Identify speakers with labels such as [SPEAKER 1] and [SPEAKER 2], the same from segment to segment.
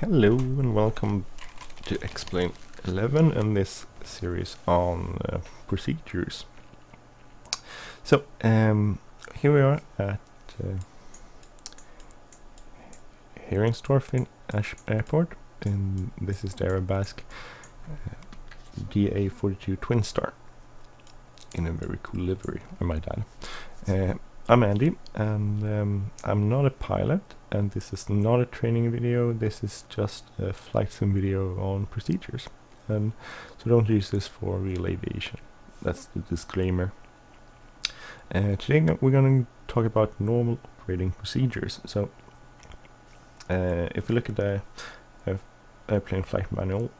[SPEAKER 1] Hello and welcome to Explain 11 and this series on procedures. So here we are at Heringsdorf in Ash Airport, and this is the Airbus DA-42 Twin Star in a very cool livery, I might add. I'm Andy, and I'm not a pilot, and this is not a training video. This is just a flight sim video on procedures, and so don't use this for real aviation. That's the disclaimer. Today we're going to talk about normal operating procedures. So if we look at the airplane flight manual,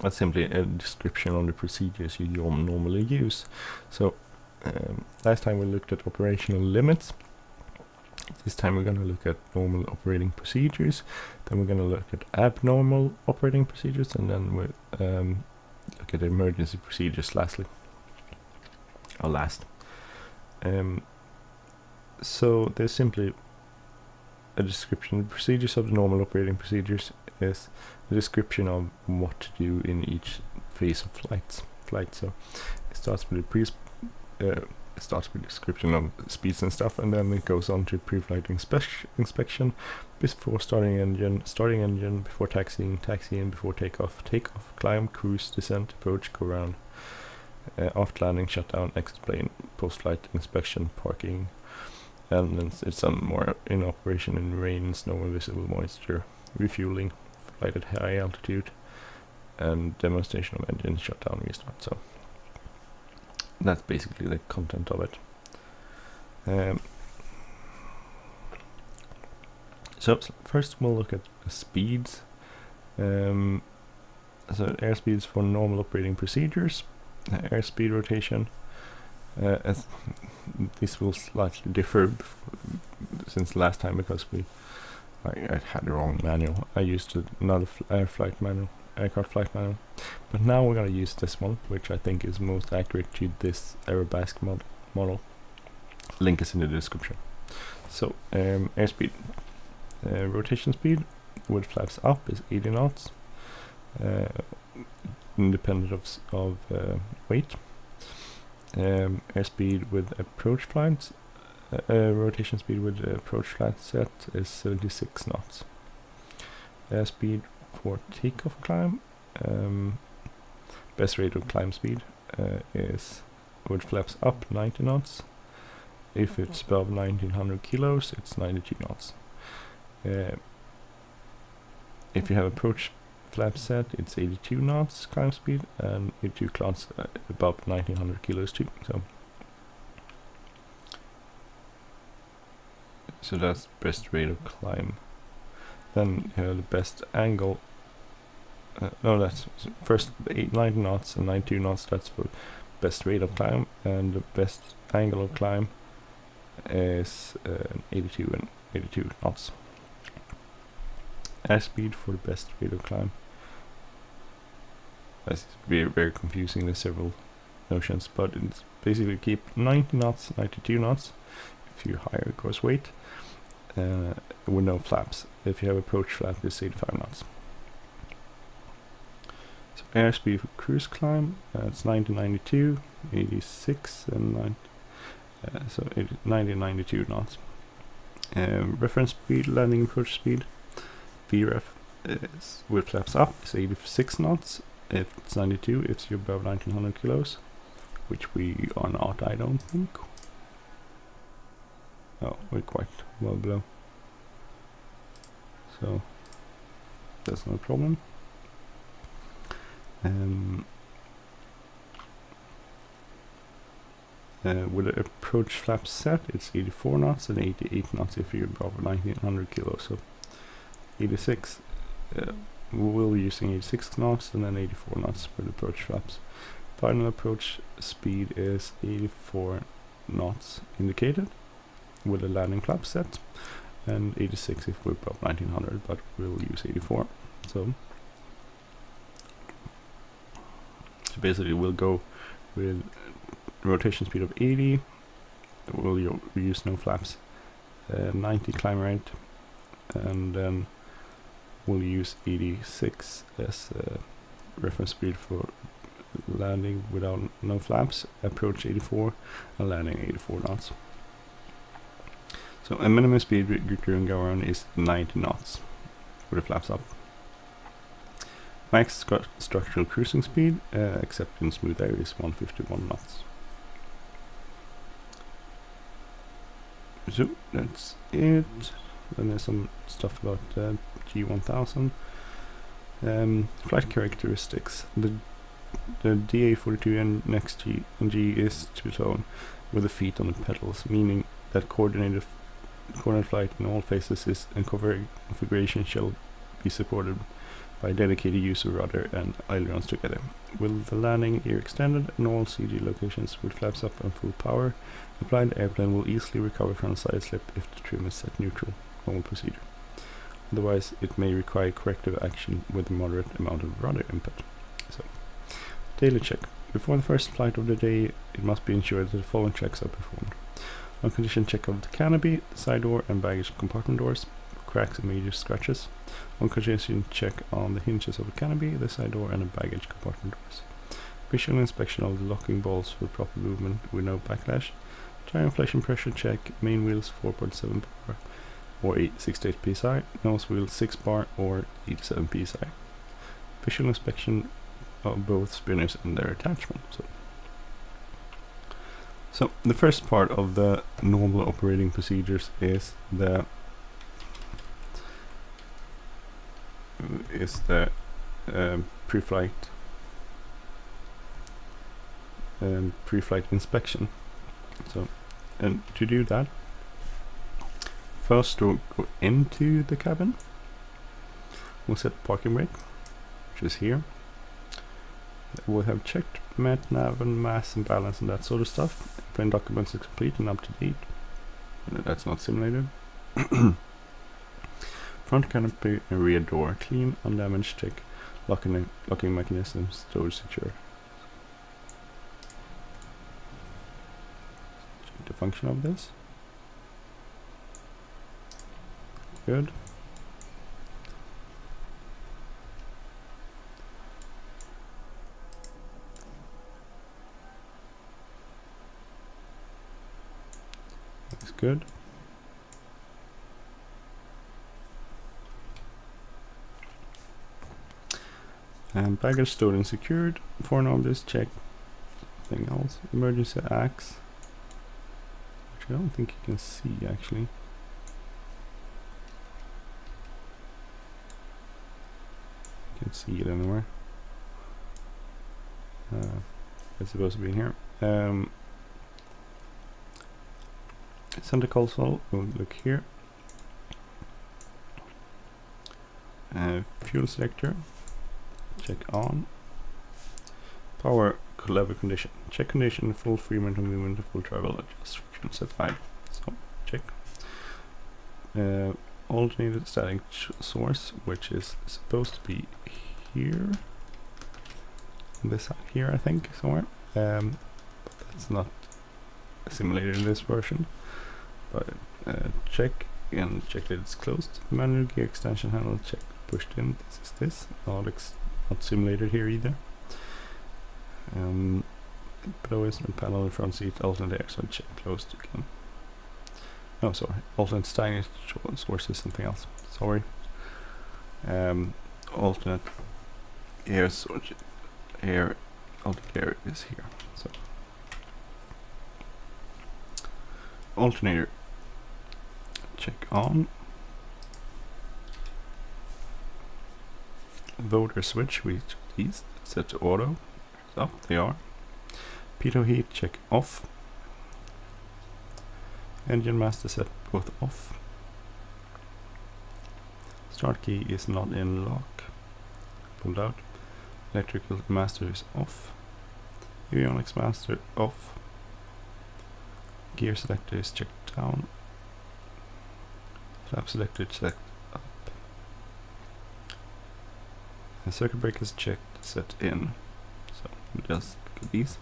[SPEAKER 1] that's simply a description on the procedures you normally use. So last time we looked at operational limits. This time we're going to look at normal operating procedures. Then we're going to look at abnormal operating procedures, and then we'll look at emergency procedures lastly. Or last. So there's simply a description. The procedures of the normal operating procedures is a description of what to do in each phase of flight. So it starts with a description of speeds and stuff, and then it goes on to pre-flight inspection before starting engine, before taxiing, before takeoff, climb, cruise, descent, approach, go round, after landing, shutdown, exit plane, post-flight inspection, parking, and then it's some more in operation in rain, snow, and visible moisture, refueling, flight at high altitude, and demonstration of engine shutdown, restart. So that's basically the content of it. So first we'll look at speeds. So airspeeds for normal operating procedures. Airspeed rotation. This will slightly differ since last time because I had the wrong manual. I used another aircraft flight manual, but now we're going to use this one, which I think is most accurate to this Airbus model. Link is in the description. So airspeed, rotation speed with flaps up is 80 knots, independent of weight. Airspeed with approach flights, rotation speed with approach flight set is 76 knots. Airspeed for takeoff climb, best rate of climb speed is with flaps up 90 knots. If it's above 1900 kilos, it's 92 knots. If you have approach flap set, it's 82 knots climb speed, and 82 knots above 1900 kilos too. So that's best rate of climb. Then the best angle. No, that's first 90 knots and 92 knots. That's for best rate of climb, and the best angle of climb is 82 and 82 knots. Airspeed for the best rate of climb. That's very, very confusing. There's several notions, but it's basically keep 90 knots, 92 knots. If you higher, of course, weight. With no flaps. If you have approach flap, it's 85 knots. So airspeed for cruise climb, it's 90, 92, 86, and 90. So 90, 92 knots. Reference speed, landing approach speed, VREF is with flaps up is 86 knots. If it's 92, if you're above 1900 kilos, which we are not, I don't think. Oh, we're quite well below. So that's no problem. With the approach flap set, it's 84 knots and 88 knots if you're above 1900 kilos. So 86, we'll be using 86 knots and then 84 knots for the approach flaps. Final approach speed is 84 knots indicated with a landing flap set, and 86 if we're above 1900, but we'll use 84. So basically we'll go with rotation speed of 80, we'll use no flaps, 90 climb rate, and then we'll use 86 as reference speed for landing without no flaps, approach 84 and landing 84 knots. So a minimum speed during go around is 90 knots with the flaps up. Max structural cruising speed, except in smooth air, is 151 knots. So that's it. Then there's some stuff about G1000. Flight characteristics. The DA-42 NG is two-tone with the feet on the pedals, meaning that coordinated flight in all phases and configuration shall be supported by dedicated use of rudder and ailerons together. With the landing gear extended and all CG locations with flaps up and full power applied, the airplane will easily recover from a side slip if the trim is set neutral, normal procedure. Otherwise, it may require corrective action with a moderate amount of rudder input. So, daily check. Before the first flight of the day, it must be ensured that the following checks are performed. On condition check of the canopy, the side door and baggage compartment doors, cracks and major scratches. On condition check on the hinges of the canopy, the side door and the baggage compartment doors. Visual inspection of the locking balls for proper movement with no backlash. Tire inflation pressure check, main wheels 4.7 bar or 68 psi, nose wheel 6 bar or 87 psi. Visual inspection of both spinners and their attachment. So the first part of the normal operating procedures is the pre-flight inspection. So, and to do that, first we'll go into the cabin. We'll set parking brake, which is here. We'll have checked met, nav and mass and balance and that sort of stuff. Plane documents is complete and up to date. That's not simulated. Front canopy and rear door clean, undamaged, check. Locking mechanism storage secure. Check the function of this. Good. That's good. And baggage stored and secured. Foreign objects check. Nothing else. Emergency axe, which I don't think you can see actually. You can see it anywhere. It's supposed to be in here. Center console, we'll look here. Fuel selector, check on. Power lever condition, check condition, full free mental movement, full travel, adjust friction set 5. So check. Alternated static source, which is supposed to be here. This side here, I think, somewhere. But that's not simulated in this version. But check and check that it's closed. Manual gear extension handle, check pushed in. This is this. Not simulated here either. Below instrument panel in front seat, alternate air, so check closed again. No, sorry, alternate static source is something else. Sorry. Alternate air source, alternate air is here. So alternator, check on. Voter switch, which is set to auto. Up, they are. Pitot heat, check off. Engine master set both off. Start key is not in lock. Pulled out. Electrical master is off. Avionics master off. Gear selector is checked down. Flap selector checked up. And circuit breaker is checked, set in. So we just look at these.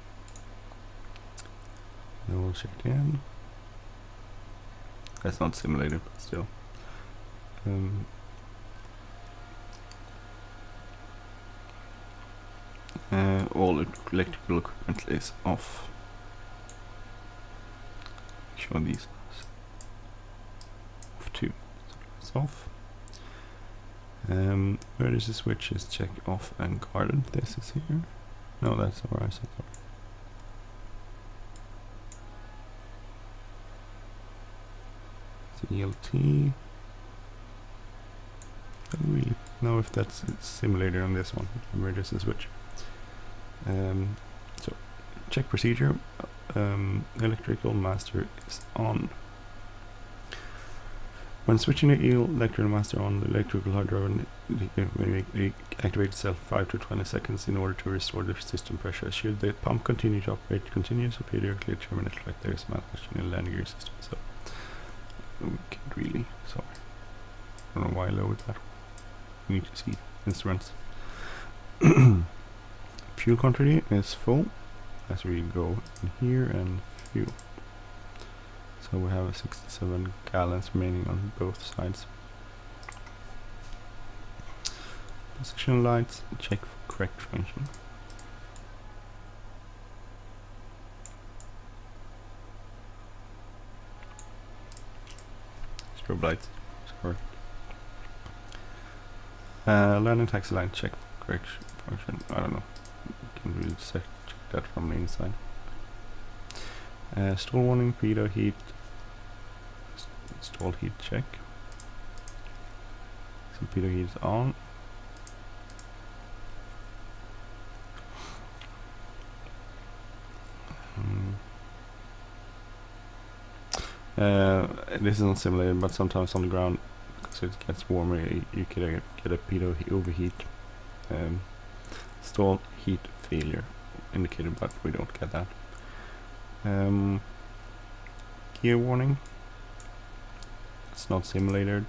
[SPEAKER 1] Then we'll check in. That's not simulated, but still. All electrical equipment is off. Show these off too. So it's off. Where is the switches? Check off and guarded. This is here. No, that's where I said sorry. It's ELT. I don't really know if that's simulated on this one. Where is the switch? So check procedure. Electrical master is on. When switching the electrical master on, the electrical hard drive activate itself 5 to 20 seconds in order to restore the system pressure. Should the pump continue to operate continuously, periodically terminate like there is malfunction in the landing gear system. So we can't really. Sorry, I don't know why I lowered that. We need to see instruments. Fuel quantity is full as we go in here and fuel. So we have 67 gallons remaining on both sides. Position lights, check for correct function. Strobe lights, sorry. Landing taxi light, check for correct function. I don't know. Can really check that from the inside. Stall warning, pitot heat, stall heat check. So pitot heat is on. This is not simulated, but sometimes on the ground, because it gets warmer, you could get a pitot overheat. Stall heat failure indicated, but we don't get that. Gear warning. It's not simulated.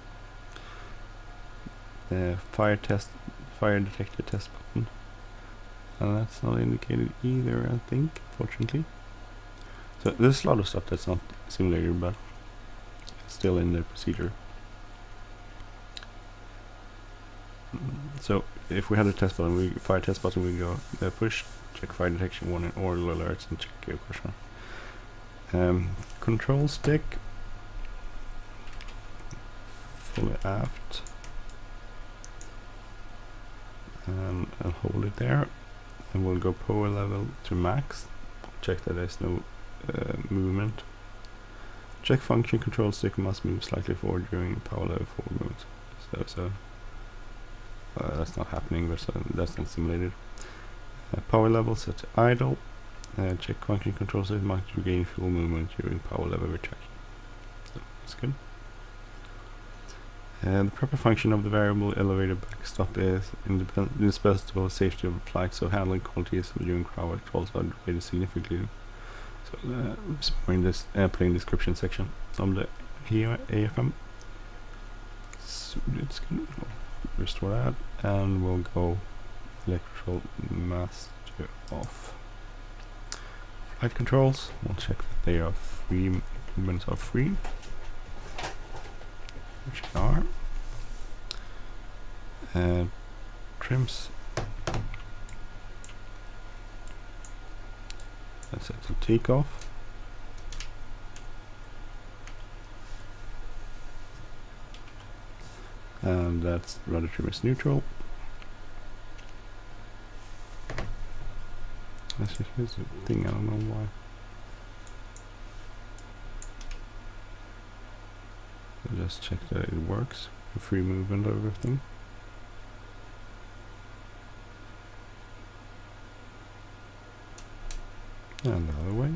[SPEAKER 1] Fire detector test button. And that's not indicated either, I think, fortunately. So there's a lot of stuff that's not simulated, but it's still in the procedure. So if we had a test button, fire test button, we go push, check fire detection warning, oral alerts, and check gear caution. Control stick, fully aft, and I'll hold it there, and we'll go power level to max. Check that there's no movement. Check function, control stick must move slightly forward during power level forward movement. So that's not happening, but that's not simulated. Power level set to idle. Check function, control stick must regain fuel movement during power level retraction. So that's good. The proper function of the variable elevator backstop is indispensable safety of flight, so handling qualities during crowd controls are rated significantly. So it's more in this plane description section of the here AFM. So it's good. We'll restore that, and we'll go electrical master off. Flight controls, we'll check that they are free, movements are free, which they are. Trims, that's set to takeoff. And that's rudder trim is neutral. Here's the thing, I don't know why. I'll just check that it works. Free movement of everything. And the other way.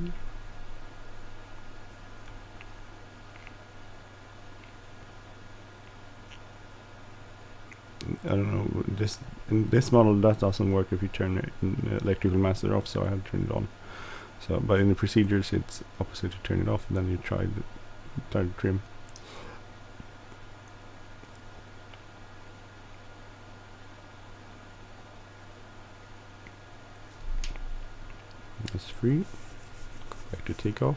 [SPEAKER 1] I don't know, in this model that doesn't work if you turn the electrical master off, so I have to turn it on. So, but in the procedures it's opposite, to turn it off, and then you try to trim. That's free. Go back to takeoff.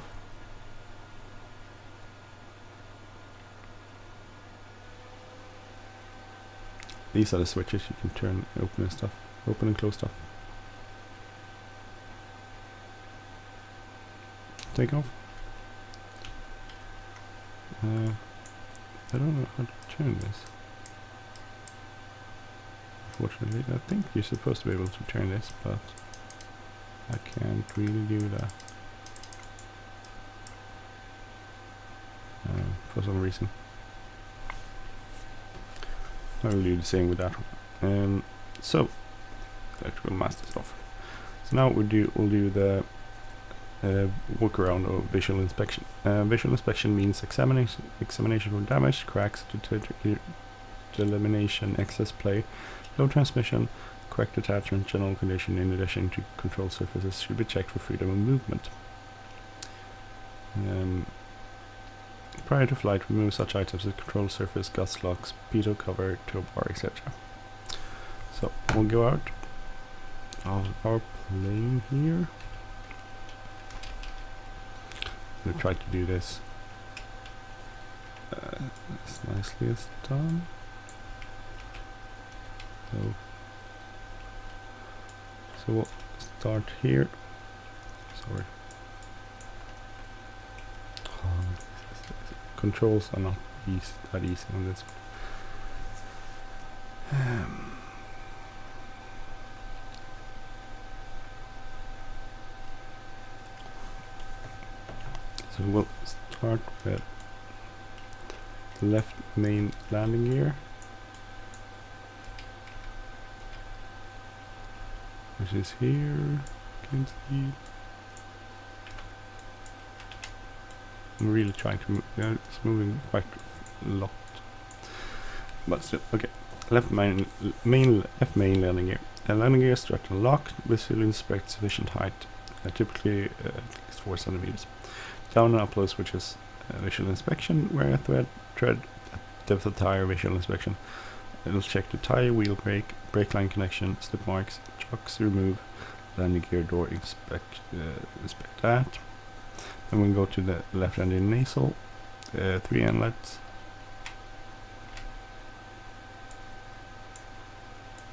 [SPEAKER 1] these are the switches you can turn, open and stuff, open and close stuff. Takeoff. I don't know how to turn this. Unfortunately, I think you're supposed to be able to turn this, but I can't really do that for some reason. I will do the same with that one. So electrical masters off. So now we'll do the walkaround or visual inspection. Visual inspection means examination for damage, cracks, elimination, excess play, low transmission, correct attachment, general condition. In addition to control surfaces should be checked for freedom of movement. Prior to flight, remove such items as control surface, gust locks, pitot cover, tow bar, etc. So we'll go out of our plane here. We'll try to do this as nicely as done. So we'll start here. Sorry. Controls are not that easy on this. So we'll start with the left main landing gear, which is here. You can see. I'm really trying to move. Yeah, it's moving quite a lot, but still okay. Left main landing gear. Landing gear strut and lock. Visually inspect sufficient height, typically at least 4 centimeters. Down and upload switches, visual inspection. Wear a tread, depth of tire, visual inspection. It'll check the tire, wheel brake line connection, slip marks, chocks, remove, landing gear door, inspect that. Then we'll go to the left engine nasal, 3 inlets.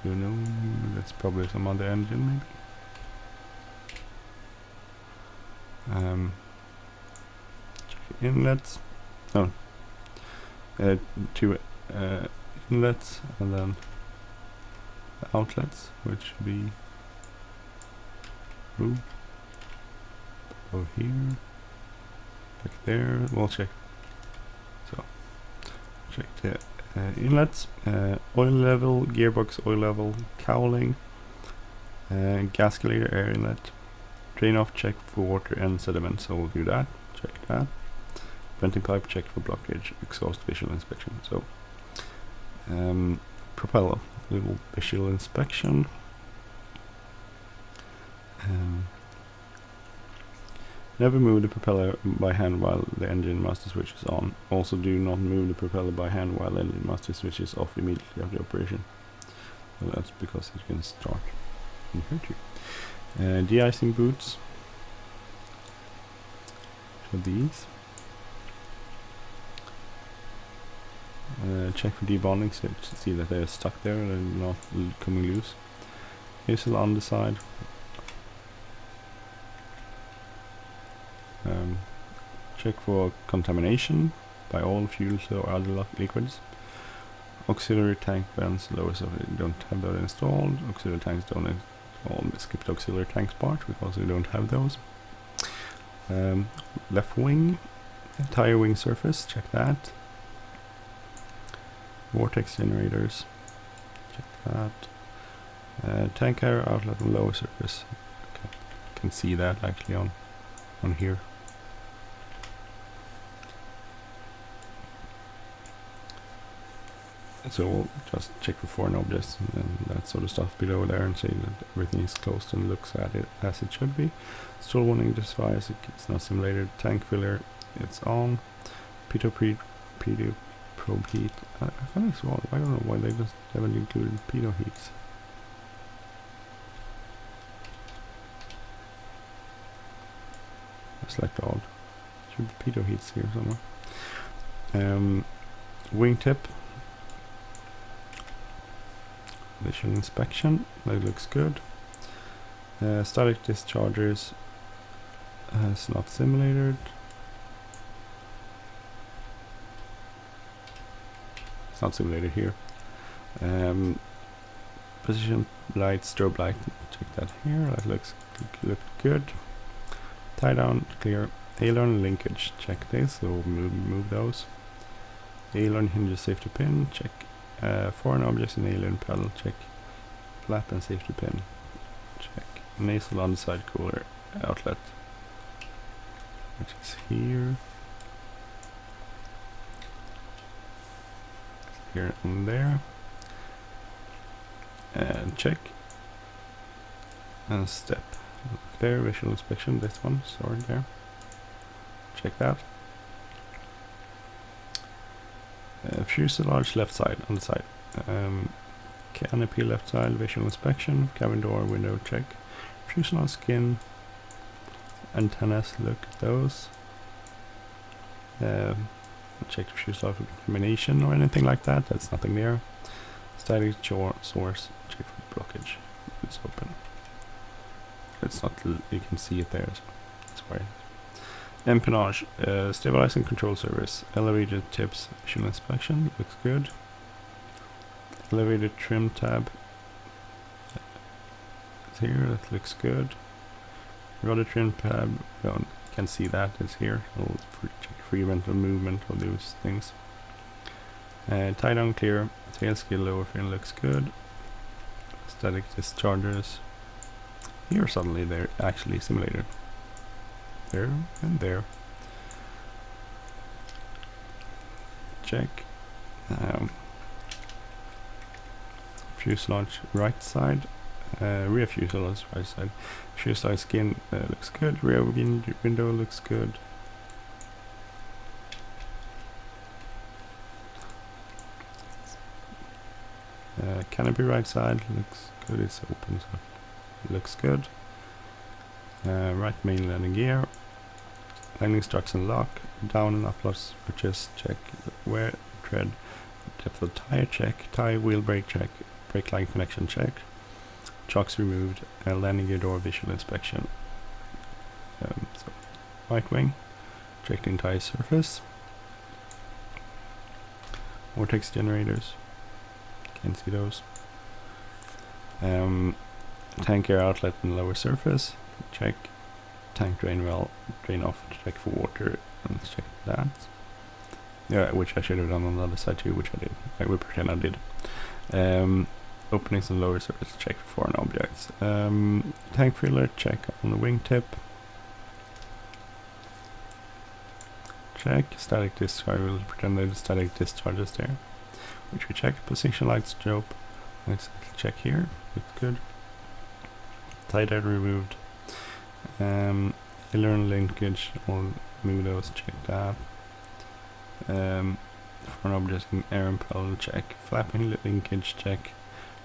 [SPEAKER 1] You know, that's probably some other engine maybe. Inlets, no, 2 inlets, and then the outlets, which would be over here, back there. We'll check. So check the inlets, oil level, gearbox oil level, cowling, gasculator air inlet, drain off check for water and sediment. So we'll do that. Check that. Venting pipe check for blockage, exhaust visual inspection. So propeller, little visual inspection. Never move the propeller by hand while the engine master switch is on. Also do not move the propeller by hand while the engine master switch is off immediately after operation. Well, that's because it can start and hurt you. De-icing boots. So these. Check for debonding, so to see that they're stuck there and not coming loose. Here's the underside. Check for contamination by oil, fuels or other liquids. Auxiliary tank vents, lower, so we don't have that installed. Auxiliary tanks don't install. We skipped the auxiliary tanks part because we don't have those. Left wing, tire wing surface, check that. Vortex generators, check that. Tank air outlet on lower surface. Okay. You can see that actually on here. So we'll just check for foreign objects and that sort of stuff below there and see that everything is closed and looks at it as it should be. Stall warning device, it's not simulated. Tank filler, it's on. Pitot probe heat. I kind of saw. I don't know why they just haven't included pitot heats. That's like odd. Should be pitot heats here somewhere. Wingtip. Visual inspection, that looks good. Static dischargers is not simulated. It's not simulated here. Position light, strobe light, check that here. That looks good. Tie down, clear. Aileron linkage, check this. So move those. Aileron hinges, safety pin, check. Foreign objects in aileron pedal, check. Flap and safety pin, check. Nasal underside cooler outlet, which is here. Here and there. And check. And step. There, visual inspection, this one, sorry, there. Check that. Fuselage left side, on the side. Canopy left side, visual inspection. Cabin door, window, check. Fuselage skin. Antennas, look at those. Check the fuselage for contamination or anything like that, that's nothing there. Static source, check for blockage. It's open. It's not, you can see it there, so that's why. Empennage, stabilizing control service, elevator tips, visual inspection, looks good. Elevator trim tab, it's here, that looks good. Rudder trim tab, can see that, it's here. Check free mental movement of those things. Tie down clear, tail skill lower fin looks good. Static dischargers. Here suddenly they're actually simulated. There and there. Check. Fuselage right side. Rear fuselage right side. Fuselage skin looks good. Rear window looks good. Canopy right side looks good. It's open, so it looks good. Right main landing gear. Landing struts and lock. Down and up switches, check. Wear, tread, depth of tire, check. Tire wheel brake, check. Brake line connection, check. Chocks removed. Landing gear door visual inspection. So right wing, check the entire surface. Vortex generators, can see those. Tank air outlet and lower surface, check. Tank drain well, drain off, check for water, and check that. Yeah, which I should have done on the other side too, which I did. I will pretend I did. Openings and lower surface, check for foreign objects. Tank filler, check on the wingtip. Check. Static discharge, we'll pretend there's static discharges there, which we check. Position light strobe, let's check here, looks good. Tie dye removed. Aileron linkage, we'll move those, check that. Foreign objects in air impel, check. Flapping linkage, check.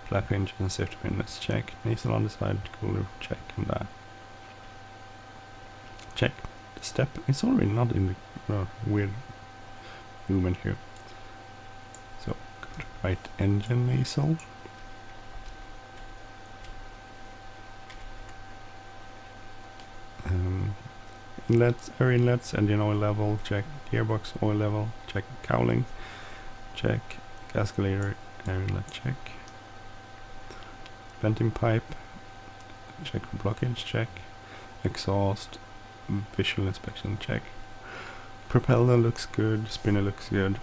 [SPEAKER 1] Flap hinge and safety pin, let's check. Nasal on the side, cooler, check on that. Check. The step, it's already not in the weird movement here. So, go to right engine nasal. Inlets, air inlets, engine oil level, check. Gearbox oil level, check. Cowling, check. Gasculator, air inlet, check. Venting pipe, check for blockage, check. Exhaust, visual inspection, check. Propeller looks good, spinner looks good.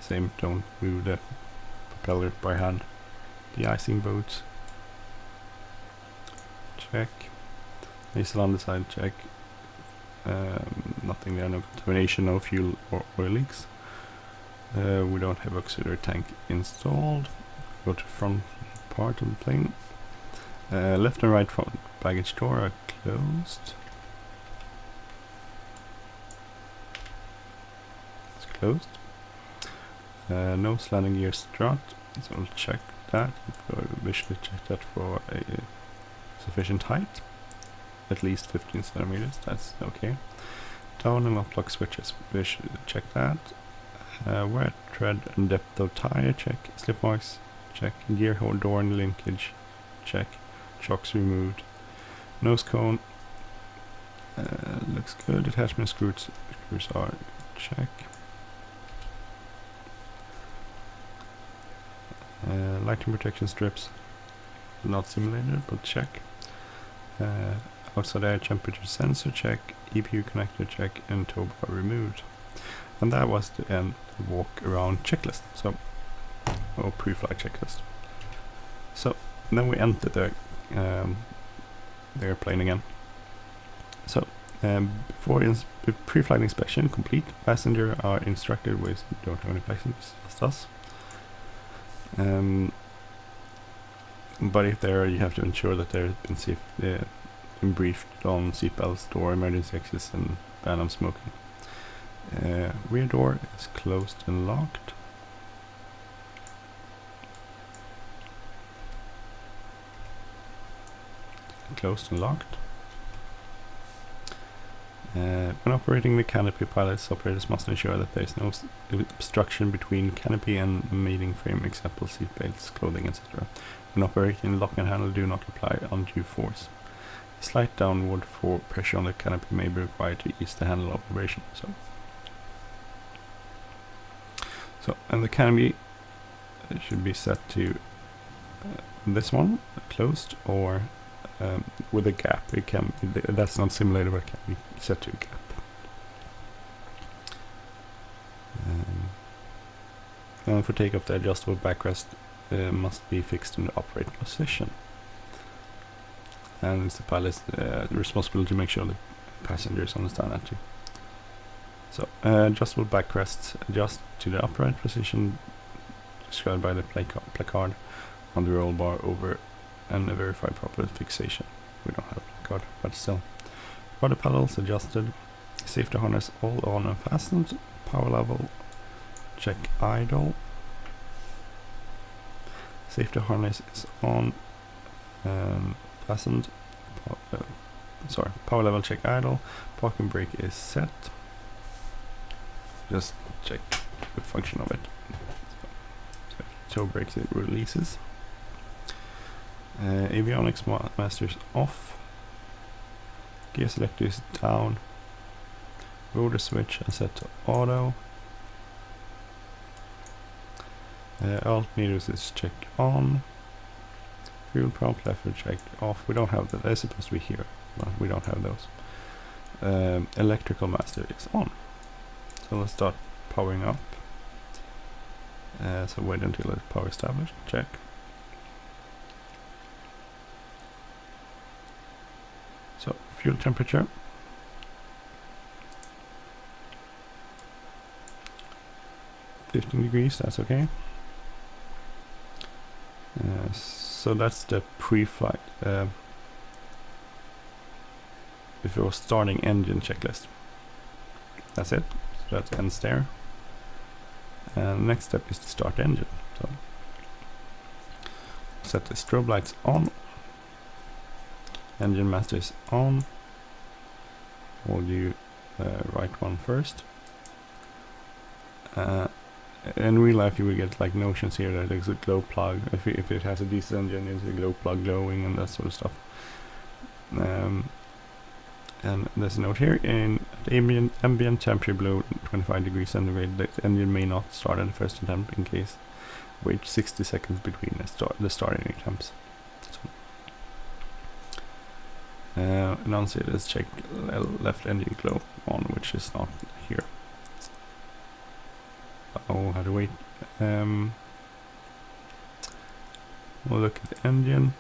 [SPEAKER 1] Same, don't move the propeller by hand. De-icing boats, check. Nasal on the side, check. Nothing there, no contamination, no fuel or oil leaks. We don't have auxiliary tank installed. Go to front part of the plane. Left and right front baggage door are closed. It's closed. No landing gear strut, so we'll check that. Visually check that for a sufficient height. At least 15 centimeters, that's okay. Down and up lock switches, visually check that. Wear, tread and depth of tire, check. Slip marks, check. Gear door and linkage, check. Shocks removed. Nose cone, looks good. Attachment screws are check. Lighting protection strips, not simulated, but check. Outside air temperature sensor check. EPU connector check, and tow bar removed. And that was the end of the walk around checklist. So, or pre-flight checklist. So then we enter the airplane again. So before pre-flight inspection complete, passenger are instructed with don't have any passengers, just us. But if there, you have to ensure that there has been been briefed on seatbelts, door, emergency exits, and ban on smoking. Rear door is closed and locked. Closed and locked. When operating the canopy, pilots operators must ensure that there is no obstruction between canopy and mating frame, example seat belts, clothing, etc. When operating lock and handle, do not apply undue force. A slight downward pressure on the canopy may be required to ease the handle operation. So and the canopy should be set to this one, closed, or with a gap. It can that's not simulated, but it can be set to a gap. And for takeoff, the adjustable backrest must be fixed in the upright position, and it's the pilot's responsibility to make sure the passengers understand that too. So adjustable backrests adjust to the upright position described by the placard on the roll bar over and verify proper fixation. We don't have a placard, but still. Rudder pedals adjusted. Safety harness all on and fastened. Power level check idle. Safety harness is on and fastened. Power level check idle. Parking brake is set. Just check the function of it. So toe brakes, it releases. Avionics masters off. Gear selector is down. Rotor switch is set to auto. Altimeters is checked on. Fuel pump lever checked off. We don't have that. They're supposed to be here, but we don't have those. Electrical master is on. So let's start powering up. So wait until it's power established. Check. So fuel temperature. $15 that's okay. So that's the pre-flight before starting engine checklist. That's it. So that ends there. And next step is to start engine. So set the strobe lights on. Engine master is on. We'll do right one first. In real life you will get like notions here that there's a glow plug. If it has a diesel engine, there's a glow plug glowing and that sort of stuff. And there's a note here: in ambient temperature below 25 degrees centigrade, the engine may not start at the first attempt. In case, wait 60 seconds between the starting attempts. Annunciator is check left engine glow on, which is not here. Oh, how to wait. We'll look at the engine,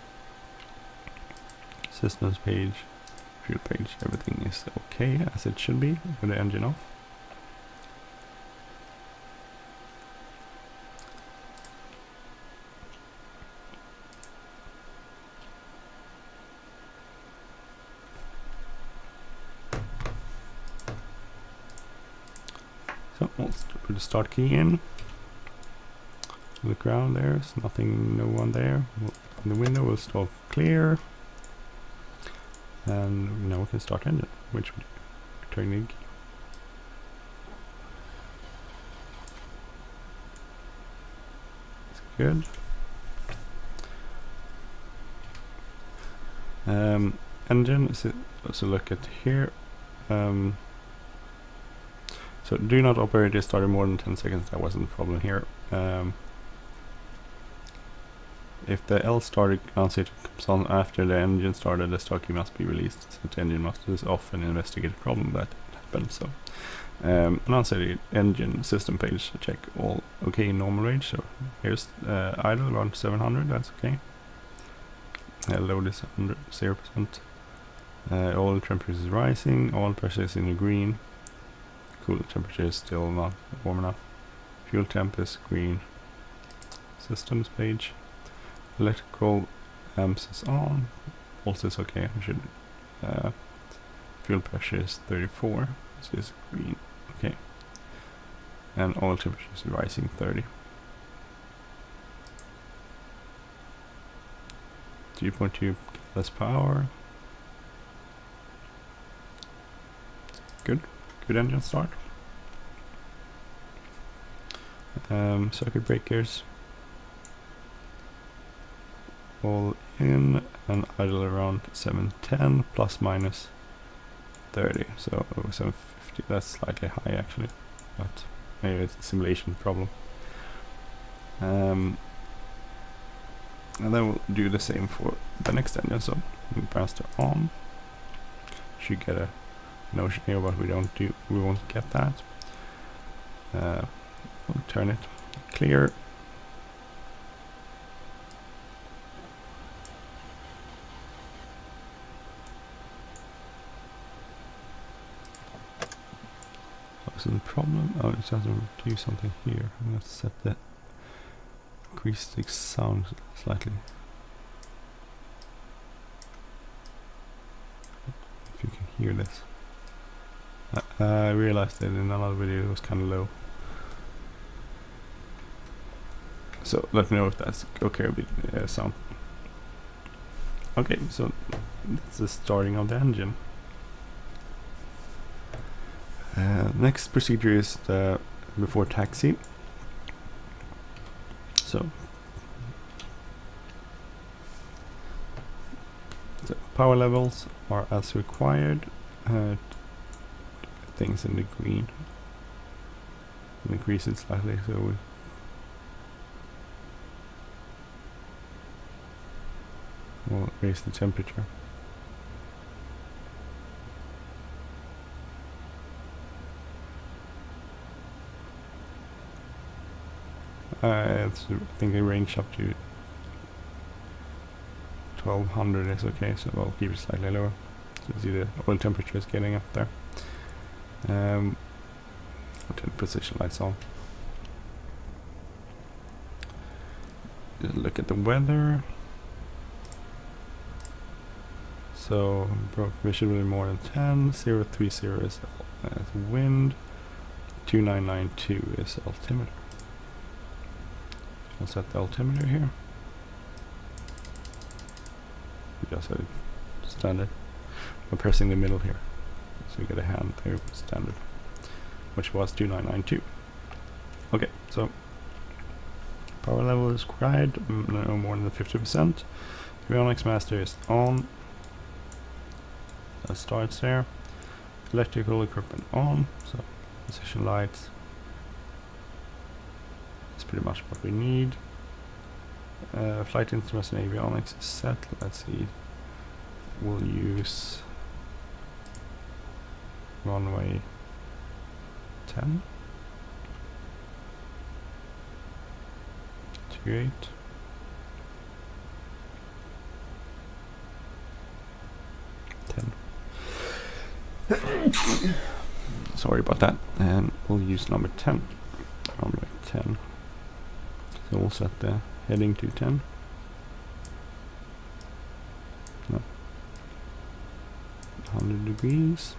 [SPEAKER 1] systems page, fuel page. Everything is okay as it should be with the engine off. So let's put the start key in. Look around, there's nothing, no one there. The window will stop clear. And now we can start engine, which we do. Turning key. It's good. Engine, so look at here. So do not operate this starter more than 10 seconds. That wasn't the problem here. If the L starter answer comes on after the engine started, the start key must be released. So the engine must is off and investigate the problem that happened. So unanswered engine system page, check all okay in normal range. So here's idle around 700. That's okay. Load is under 0%. Oil temperature is rising. Oil pressure is in the green. Coolant temperature is still not warm enough. Fuel temp is green. Systems page. Electrical amps is on. Pulse is okay. I should. Fuel pressure is 34. This is green. Okay. And oil temperature is rising 30. 3.2 less power. Good. Good engine start. Circuit breakers all in and idle around 710 plus minus 30, so 750. That's slightly high actually, but maybe it's a simulation problem. And then we'll do the same for the next engine. So braster on. Should get a notion here, but we won't get that. We'll turn it clear. What's the problem? Oh, it has to do something here. Let's set the acoustic sound slightly. If you can hear this. I realized that in another video it was kind of low. So let me know if that's okay with sound. Okay, so that's the starting of the engine. Next procedure is the before taxi. So the power levels are as required. Things in the green. Increase it slightly so we'll raise the temperature. I think they range up to 1200 is okay, so I'll keep it slightly lower. So you see the oil temperature is getting up there. I'll turn position lights on. Just look at the weather. So visually more than 10. 030 is wind. 2992 is altimeter. I'll set the altimeter here. Just set it standard. I'm pressing the middle here. So you get a hand there with standard, which was 2992. Okay, so power level is required, no more than 50%. Avionics master is on. That starts there. Electrical equipment on, so position lights. That's pretty much what we need. Flight instruments and avionics is set. Let's see. We'll use runway 10. 28. Sorry about that. And we'll use number 10. Runway 10. So we'll set the heading to 10. No. 100 degrees.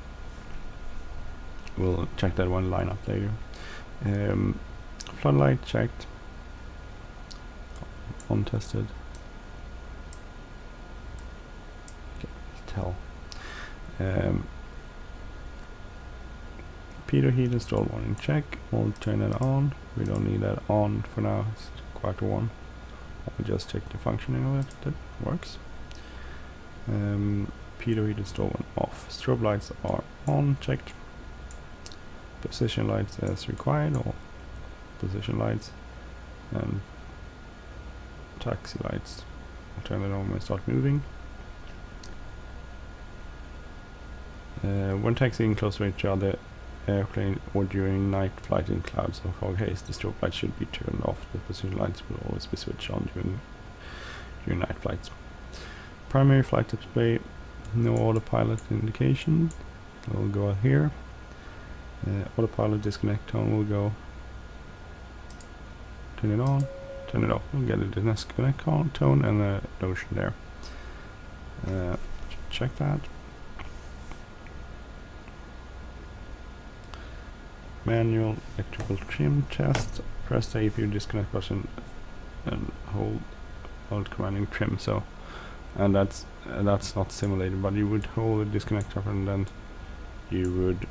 [SPEAKER 1] We'll check that one line up later. Floodlight checked. On tested. Okay, tell. Pitot heat install warning check. We'll turn it on. We don't need that on for now. It's quite one. I'll just check the functioning of it. That works. Pitot heat installed and off. Strobe lights are on, checked. Position lights as required, all position lights. And taxi lights. I'll turn it on when I start moving. When taxiing close to each other airplane or during night flight in clouds or fog haze, the strobe light should be turned off. The position lights will always be switched on during night flights. Primary flight display, no autopilot indication. We'll go here. Autopilot disconnect tone will go. Turn it on, turn it off. We'll get a disconnect tone and a notion there. Check that. Manual electrical trim test. Press the APU disconnect button and hold commanding trim. So, and that's not simulated, but you would hold the disconnect button and then you would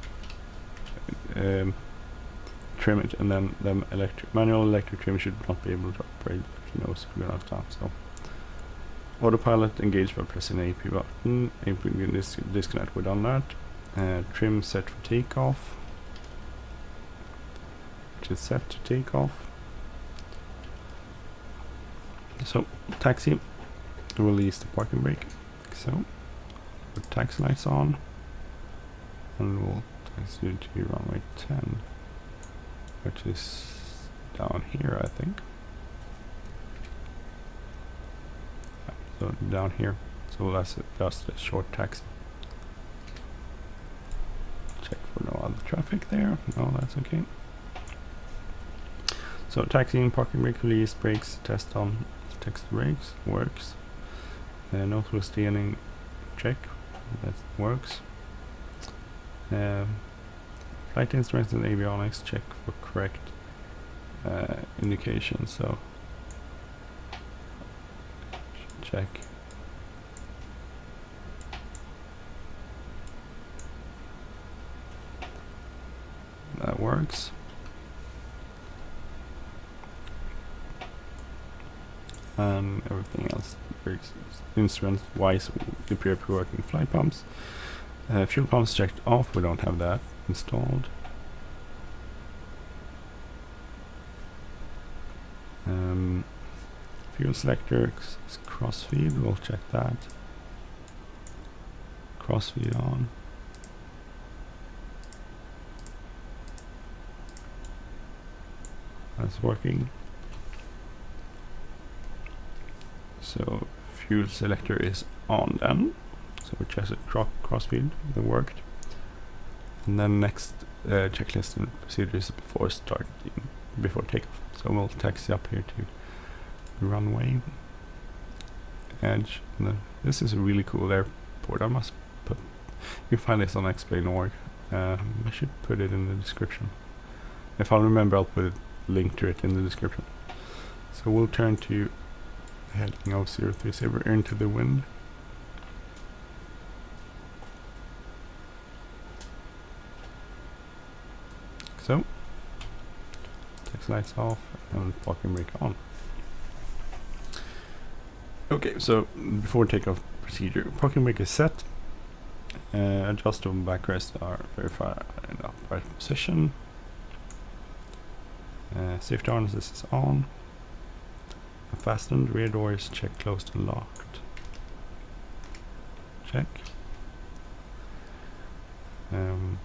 [SPEAKER 1] trim it, and then the manual electric trim should not be able to operate if you know screwing out that. So, autopilot engaged by pressing the APU button. APU disconnect. We've done that. Trim set for takeoff. Is set to take off. So taxi, release the parking brake. So put taxi lights on, and we'll taxi to runway 10, which is down here, I think. So down here. So that's just a short taxi. Check for no other traffic there. No, that's okay. So taxiing, parking brake release, brakes, test on, text brakes, works. Notable steering, check, that works. Flight instruments and avionics, check for correct indications. So check. That works. And everything else instruments wise appear to working. Flight pumps, fuel pumps checked off. We don't have that installed. Fuel selector is crossfeed. We'll check that. Crossfeed on. That's working. So fuel selector is on then. So we check it crossfeed, that worked. And then next checklist and procedures before takeoff. So we'll taxi up here to the runway edge. This is a really cool airport. I must put. You can find this on explain.org. I should put it in the description. If I remember, I'll put a link to it in the description. So we'll turn to heading of 030 into the wind. So, taxi lights off and parking brake on. Okay, so before takeoff procedure, parking brake is set. Adjustable backrest are verified in the upright position. Safety harnesses is on. Fastened, rear door is checked, closed and locked. Check.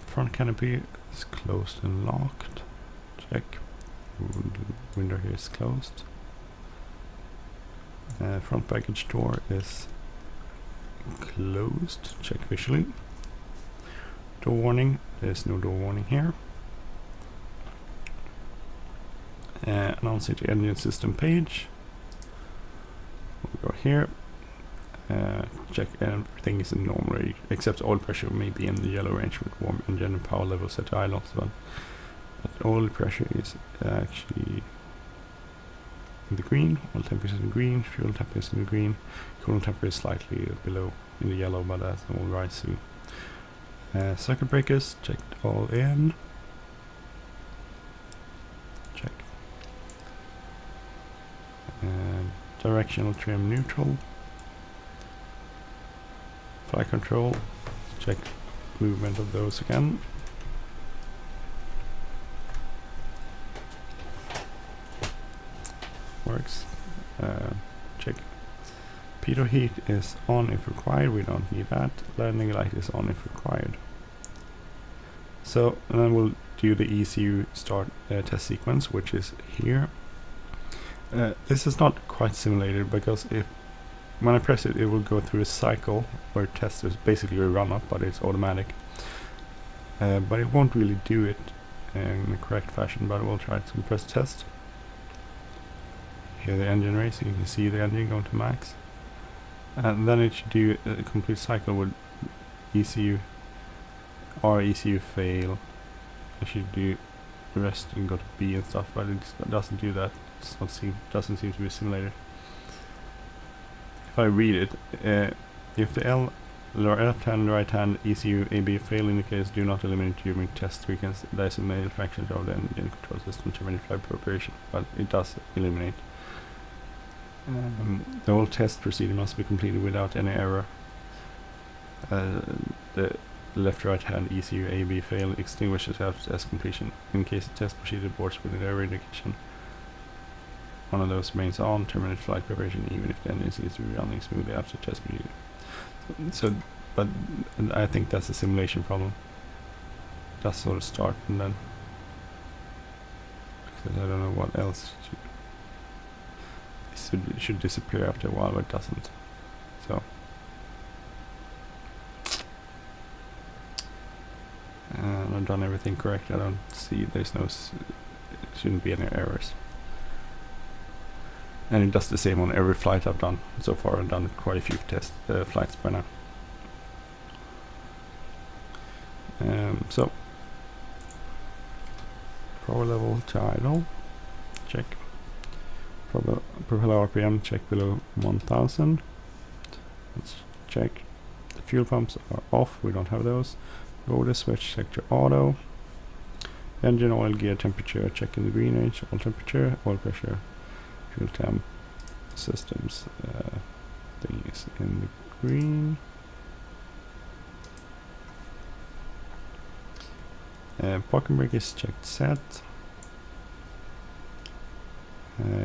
[SPEAKER 1] Front canopy is closed and locked. Check. Window here is closed. Front baggage door is closed. Check visually. Door warning. There's no door warning here. Announcing the engine system page. We'll go here. Check everything is in normal range, except oil pressure may be in the yellow range with warm engine and power level set to idle. So, but oil pressure is actually in the green. Oil temperature is in green. Fuel temperature is in the green. Coolant temperature is slightly below in the yellow, but that will rise soon. Circuit breakers checked all in. Check. Directional trim neutral. flight control, check movement of those again. Works. Check. Pitot heat is on if required, we don't need that. Landing light is on if required. So, and then we'll do the ECU start test sequence, which is here. This is not quite simulated because when I press it, it will go through a cycle where test is basically a run up, but it's automatic. But it won't really do it in the correct fashion, but we'll try to press test. Here the engine race, you can see the engine going to max. And then it should do a complete cycle with ECU or ECU fail. It should do the rest and go to B and stuff, but it doesn't do that. It's not doesn't seem to be simulated. If I read it, if the left hand and right hand ECU AB fail indicators do not eliminate during test, we can there's a malfunction of the engine control system terminate flight preparation, but it does eliminate. The whole test procedure must be completed without any error. The left-right hand ECU AB fail extinguishes after test completion. In case the test procedure aborts with an error indication, one of those remains on, terminate flight preparation even if the engine seems to be running smoothly after test procedure. But I think that's a simulation problem. Just sort of start and then, because I don't know what else it should disappear after a while, but it doesn't. So I've done everything correct. I don't see there's no shouldn't be any errors, and it does the same on every flight I've done so far. I've done quite a few test flights by now. So power level to idle, check. Propeller RPM, check below 1000. Let's check. The fuel pumps are off, we don't have those. Rotor switch, check to auto. Engine oil, gear temperature, check in the green range. Oil temperature, oil pressure, fuel temp, systems thing is in the green. Parking brake is checked set.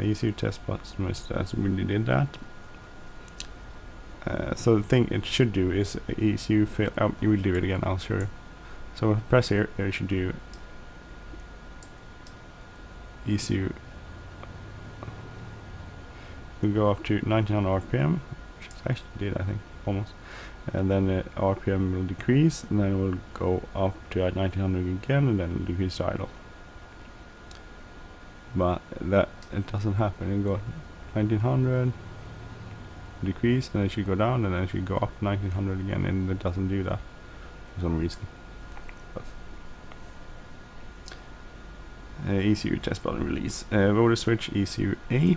[SPEAKER 1] ECU test button, as we did that. So the thing it should do is ECU fail. You will do it again, I'll show you. So if I press here, you should do ECU. We'll go up to 1900 RPM, which is actually did, I think, almost. And then the RPM will decrease, and then it will go up to 1900 again, and then it will decrease to idle. But that it doesn't happen. You go 1900, decrease, and then it should go down, and then it should go up 1900 again, and it doesn't do that for some reason. ECU test button release. Rotor switch ECU A.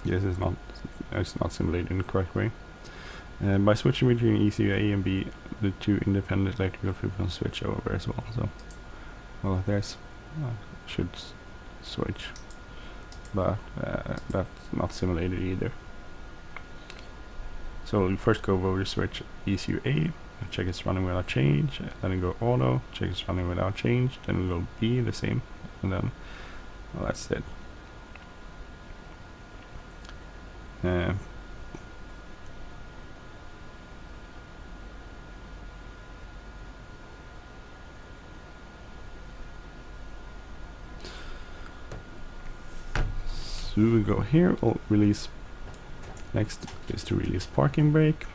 [SPEAKER 1] Yes, it's not simulated in the correct way. By switching between ECU A and B, the two independent electrical frequencies switch over as well. So, well, there's should switch, but that's not simulated either. So we'll first go rotor switch ECU A, check it's running without change, then we go auto, check it's running without change, then we go B, the same, and then well, that's it. So we go here, we'll release. Next is to release parking brake.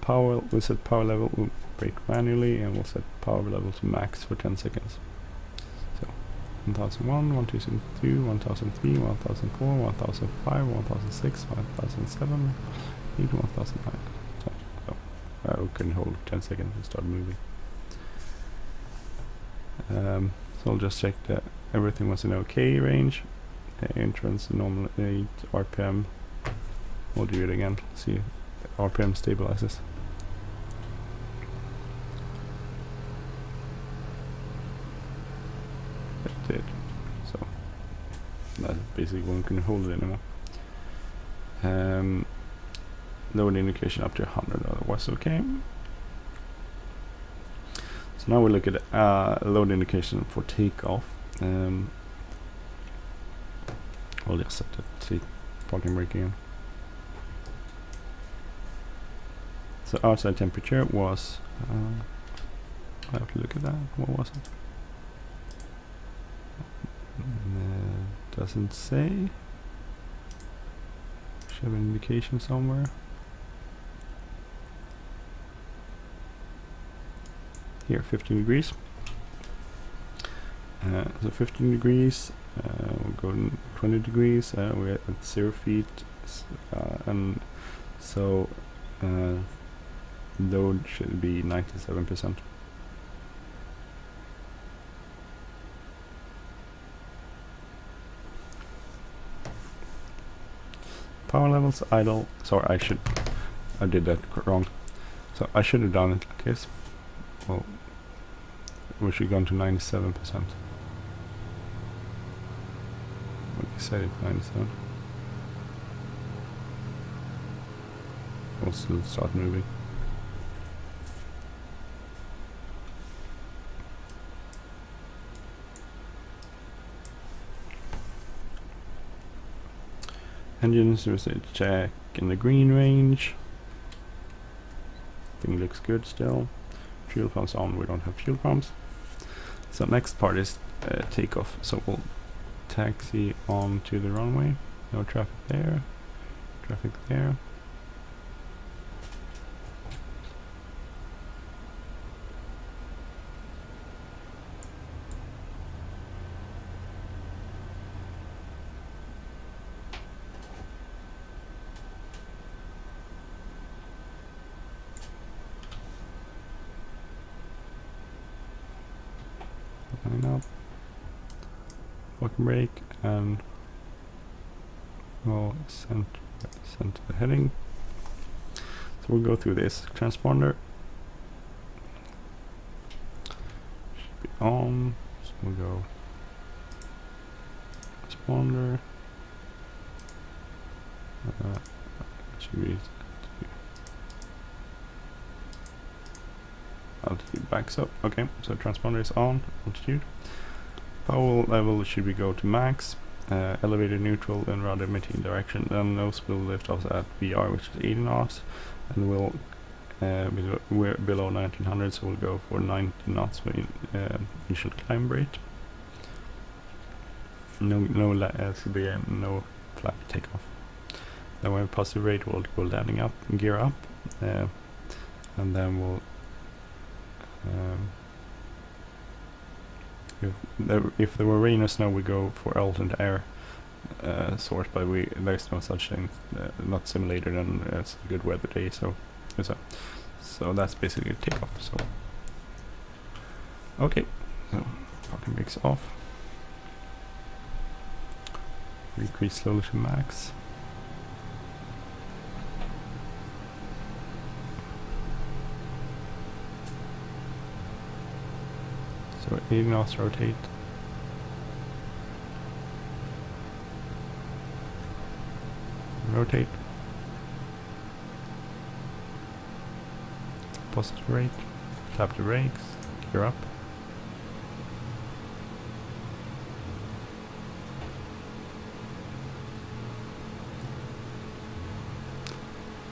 [SPEAKER 1] Power, we'll set power level, we'll brake manually, and we'll set power level to max for 10 seconds. So 1001, 1002, 1003, 1004, 1005, 1006, 1007, 8, 1009. So we can hold 10 seconds and start moving. So I'll just check that everything was in OK range. Entrance normal 8 RPM. We'll do it again. See if RPM stabilizes. It did. So that basically won't can hold it anymore. Load indication up to 100, otherwise okay. So now we look at load indication for takeoff. I'll just set the parking brake again. So outside temperature was, I have to look at that, what was it? Doesn't say. Should have an indication somewhere. Here, 15 degrees. So 15 degrees, we'll go to 20 degrees, we're at 0 feet, and so load should be 97%. Power levels, idle, sorry, I did that wrong. So I should have done it like this. Well, we should go to 97%. We set it 97. We'll still start moving. Engines, we say check in the green range. Thing looks good still. Fuel pumps on, we don't have fuel pumps. So next part is takeoff. So we'll taxi on to the runway. No traffic there. Traffic there. Line up. Walking brake, and we'll send to the heading. So we'll go through this transponder. Should be on. So we'll go transponder. Should be altitude backs up. Okay, so transponder is on. Altitude. Power level should we go to max. Elevator neutral and rudder maintaining direction. Then nose will lift off at VR, which is 80 knots, and we'll we're below 1900, so we'll go for 90 knots for initial climb rate. No CBM, no flap takeoff. Then when positive rate, we'll go landing up, gear up, and then we'll. If there were rain or snow, we go for alternate air source, but there's no such thing, not simulated, and it's a good weather day, so that's basically a takeoff. So okay, so parking brakes off, increase slowly to max. So 80 knots, rotate. Rotate. Positive rate. Tap the brakes. Gear up.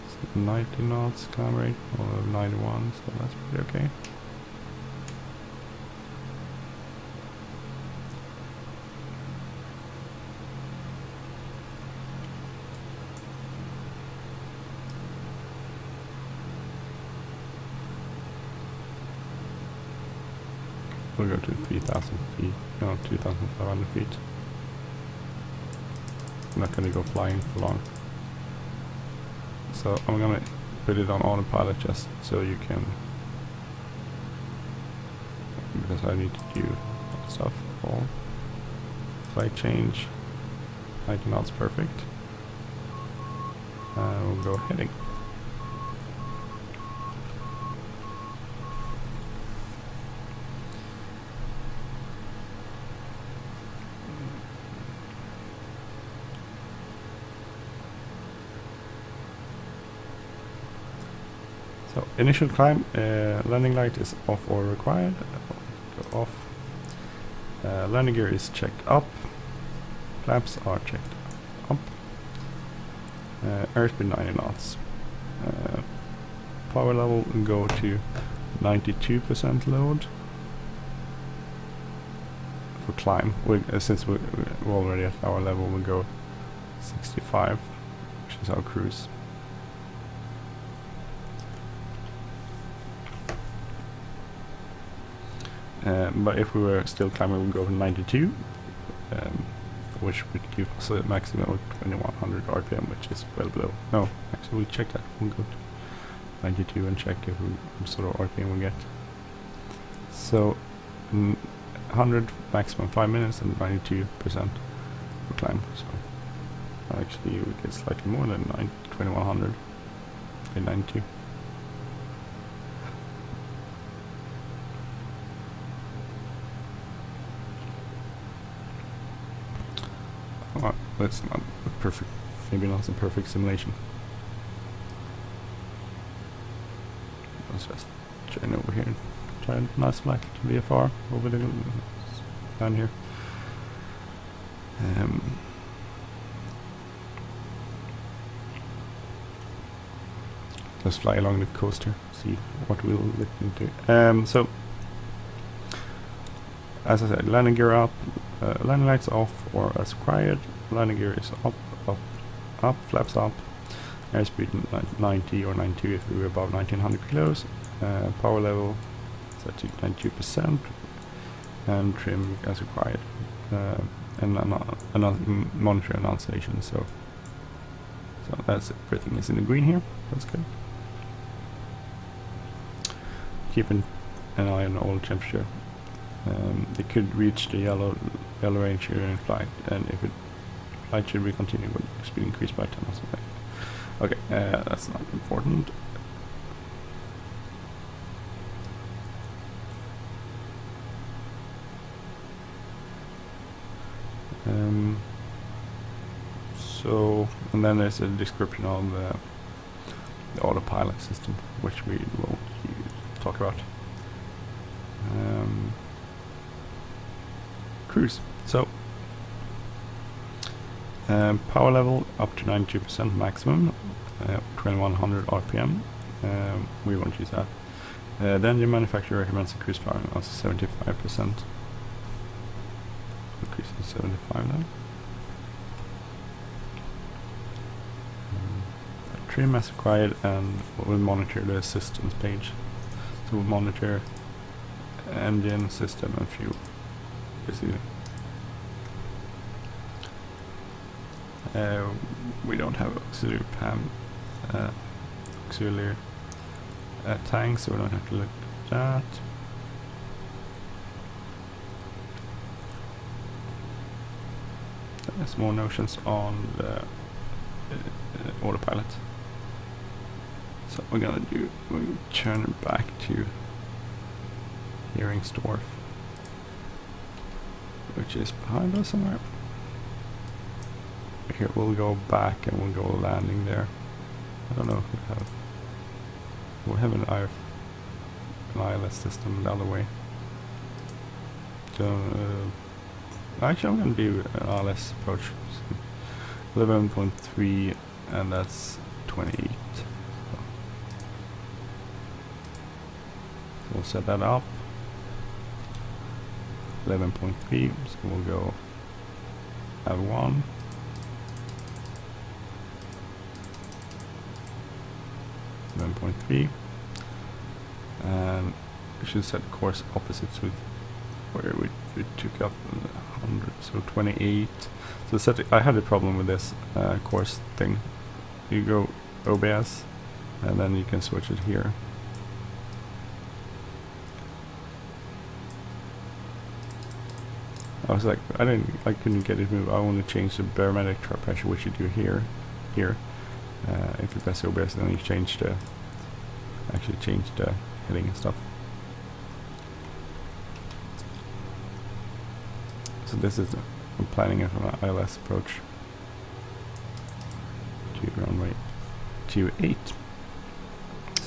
[SPEAKER 1] So 90 knots climb rate, or 91, so that's pretty okay. We'll go to 3,000 feet, no, 2,500 feet. I'm not going to go flying for long. So I'm going to put it on autopilot just so you can, because I need to do stuff. All flight change, 90 knots, perfect. We'll go heading. So initial climb, landing light is off or required. Go off. Landing gear is checked up. Flaps are checked up. Airspeed 90 knots. Power level will go to 92% load for climb. Since we're already at our level, we'll go 65, which is our cruise. But if we were still climbing, we'd go to 92, which would give us a maximum of 2100 RPM, which is well below. No, actually we'll check that. We'll go to 92 and check if what sort of RPM we get. So 100 maximum 5 minutes and 92% for climb. So actually we get slightly more than 2100 and 92. Well, that's not a perfect, maybe not a perfect simulation. Let's just join over here and try a nice flight to VFR over the down here. Let's fly along the coast here, see what we'll look into. So, as I said, landing gear up, landing lights off or as required. Landing gear is up, up, up, flaps up. Airspeed 90 or 92 if we were above 1900 kilos. Power level set to 92%, and trim as required. And another monitor announcement. So that's everything is in the green here. That's good. Keeping an eye on oil temperature. They could reach the yellow range during flight, and if flight should be continued with speed increased by 10 or something. Okay, that's not important. So, and then there's a description of the autopilot system, which we will talk about. Cruise. So, power level up to 92% maximum, 2100 RPM. We won't use that. The engine manufacturer recommends a cruise power of 75%. Increase to 75 then. Trim as required, and we'll monitor the systems page. So we'll monitor engine, system, and fuel. Basically. We don't have auxiliary auxiliary tanks, so we don't have to look at that. There's more notions on the autopilot. So we're gonna turn back to Heringsdorf, which is behind us somewhere. Here we'll go back and we'll go landing there. I don't know if we have an ILS system the other way. So actually I'm going to do an ILS approach. 11.3 and that's 28. So we'll set that up. 11.3, so we'll go have 1. And we should set course opposites with where we took up 100, so 28. So I had a problem with this course thing. You go OBS and then you can switch it here. I was like, I couldn't get it to move. I only changed the barometric thrust pressure, which you do here. If you press OBS, then you actually change the heading and stuff. So this is I'm planning it from an ILS approach to runway 28.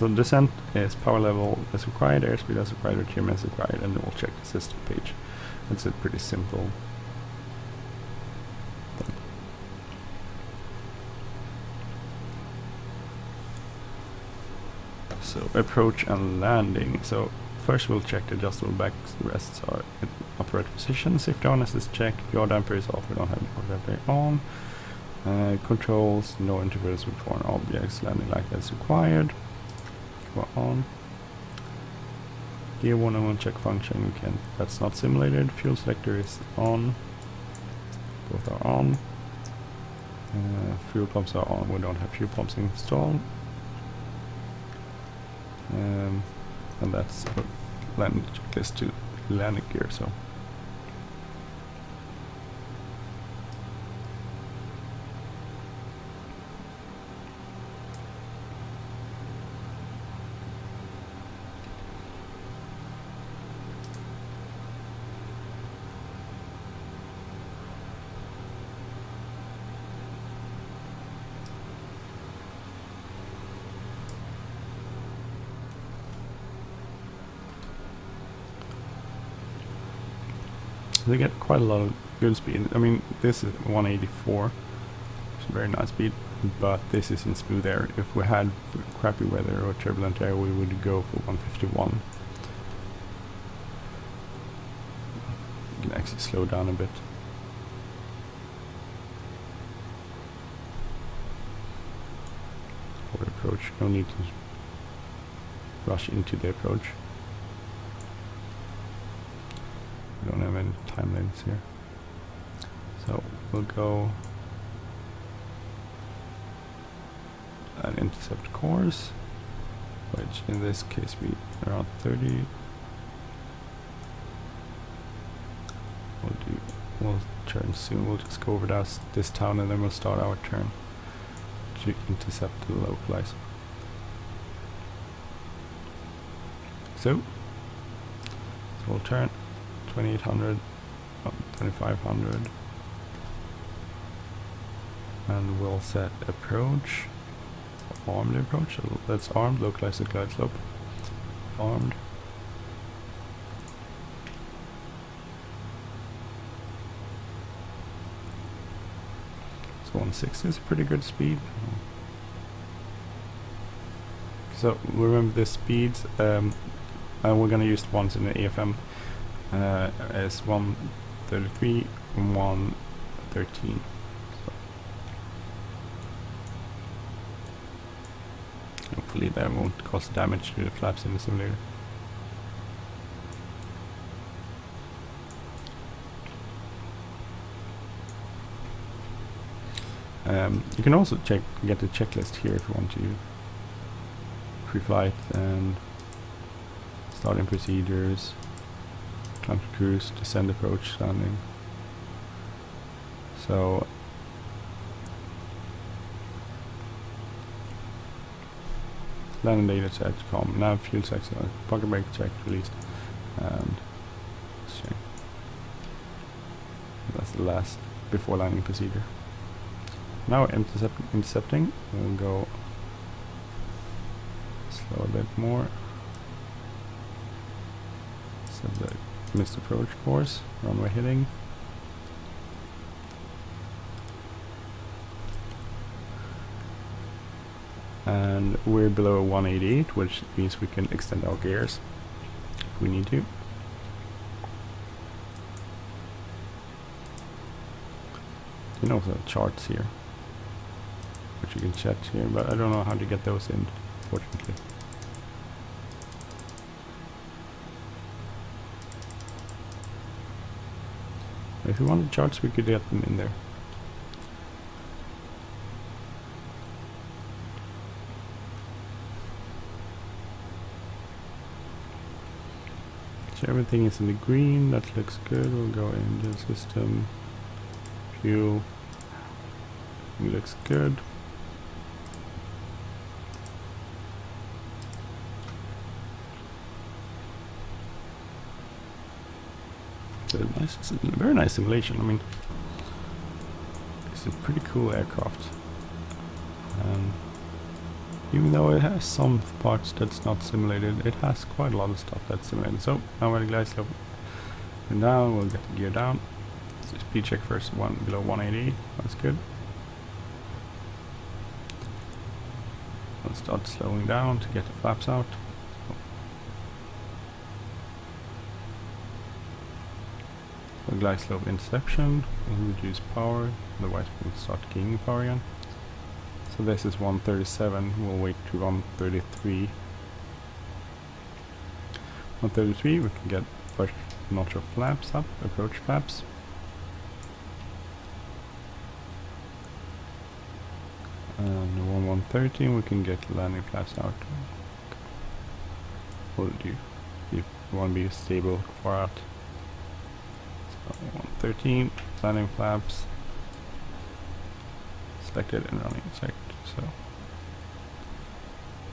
[SPEAKER 1] So descent is power level as required, airspeed as required, requirement as required, and then we'll check the system page. It's a pretty simple thing. So approach and landing. So first we'll check the adjustable backrests are in upright position. Safety harness is checked. Yaw damper is off. We don't have yaw damper on. Controls, no interference with foreign objects. Landing like as required. Go on. Gear 101 check function. That's not simulated. Fuel selector is on. Both are on. Fuel pumps are on. We don't have fuel pumps installed. And that's a landing checklist to landing gear. So they get quite a lot of good speed. I mean, this is 184, it's a very nice speed, but this is in smooth air. If we had crappy weather or turbulent air, we would go for 151. You can actually slow down a bit. For approach, no need to rush into the approach. We don't have any time limits here. So we'll go and intercept course, which in this case be around 30. We'll turn soon. We'll just go over this town and then we'll start our turn to intercept the localizer. So we'll turn 2800, 2500, and we'll set approach, armed approach. So that's armed, localize the glide slope, armed. So 160 is a pretty good speed. So remember the speeds, and we're gonna use the ones in the AFM. As 133 and 113. So hopefully that won't cause damage to the flaps in the simulator. You can also get the checklist here if you want to. Pre-flight and starting procedures. Counter cruise, descend, approach, landing. So landing data check, nav fuel section, pocket brake check, released, and check. That's the last before landing procedure. Now intercepting, we'll go slow a bit more. Set the missed approach course, runway heading. And we're below 188, which means we can extend our gears if we need to. You can also have charts here, which you can check here, but I don't know how to get those in, fortunately. If you wanted charts, we could get them in there. So everything is in the green, that looks good. We'll go engine system, fuel, it looks good. It's a very nice simulation. I mean, it's a pretty cool aircraft. Even though it has some parts that's not simulated, it has quite a lot of stuff that's simulated. So now we're the glide slope down, we'll get the gear down. So speed check first, below 180, that's good. We'll start slowing down to get the flaps out. So glide slope interception, we'll reduce power, otherwise we'll start gaining power again. So this is 137, we'll wait to 133. 133, we can get first notch of flaps up, approach flaps. And 113, we can get landing flaps out. What will do? You want to be stable far out. So 113, landing flaps. Selected and running checked, so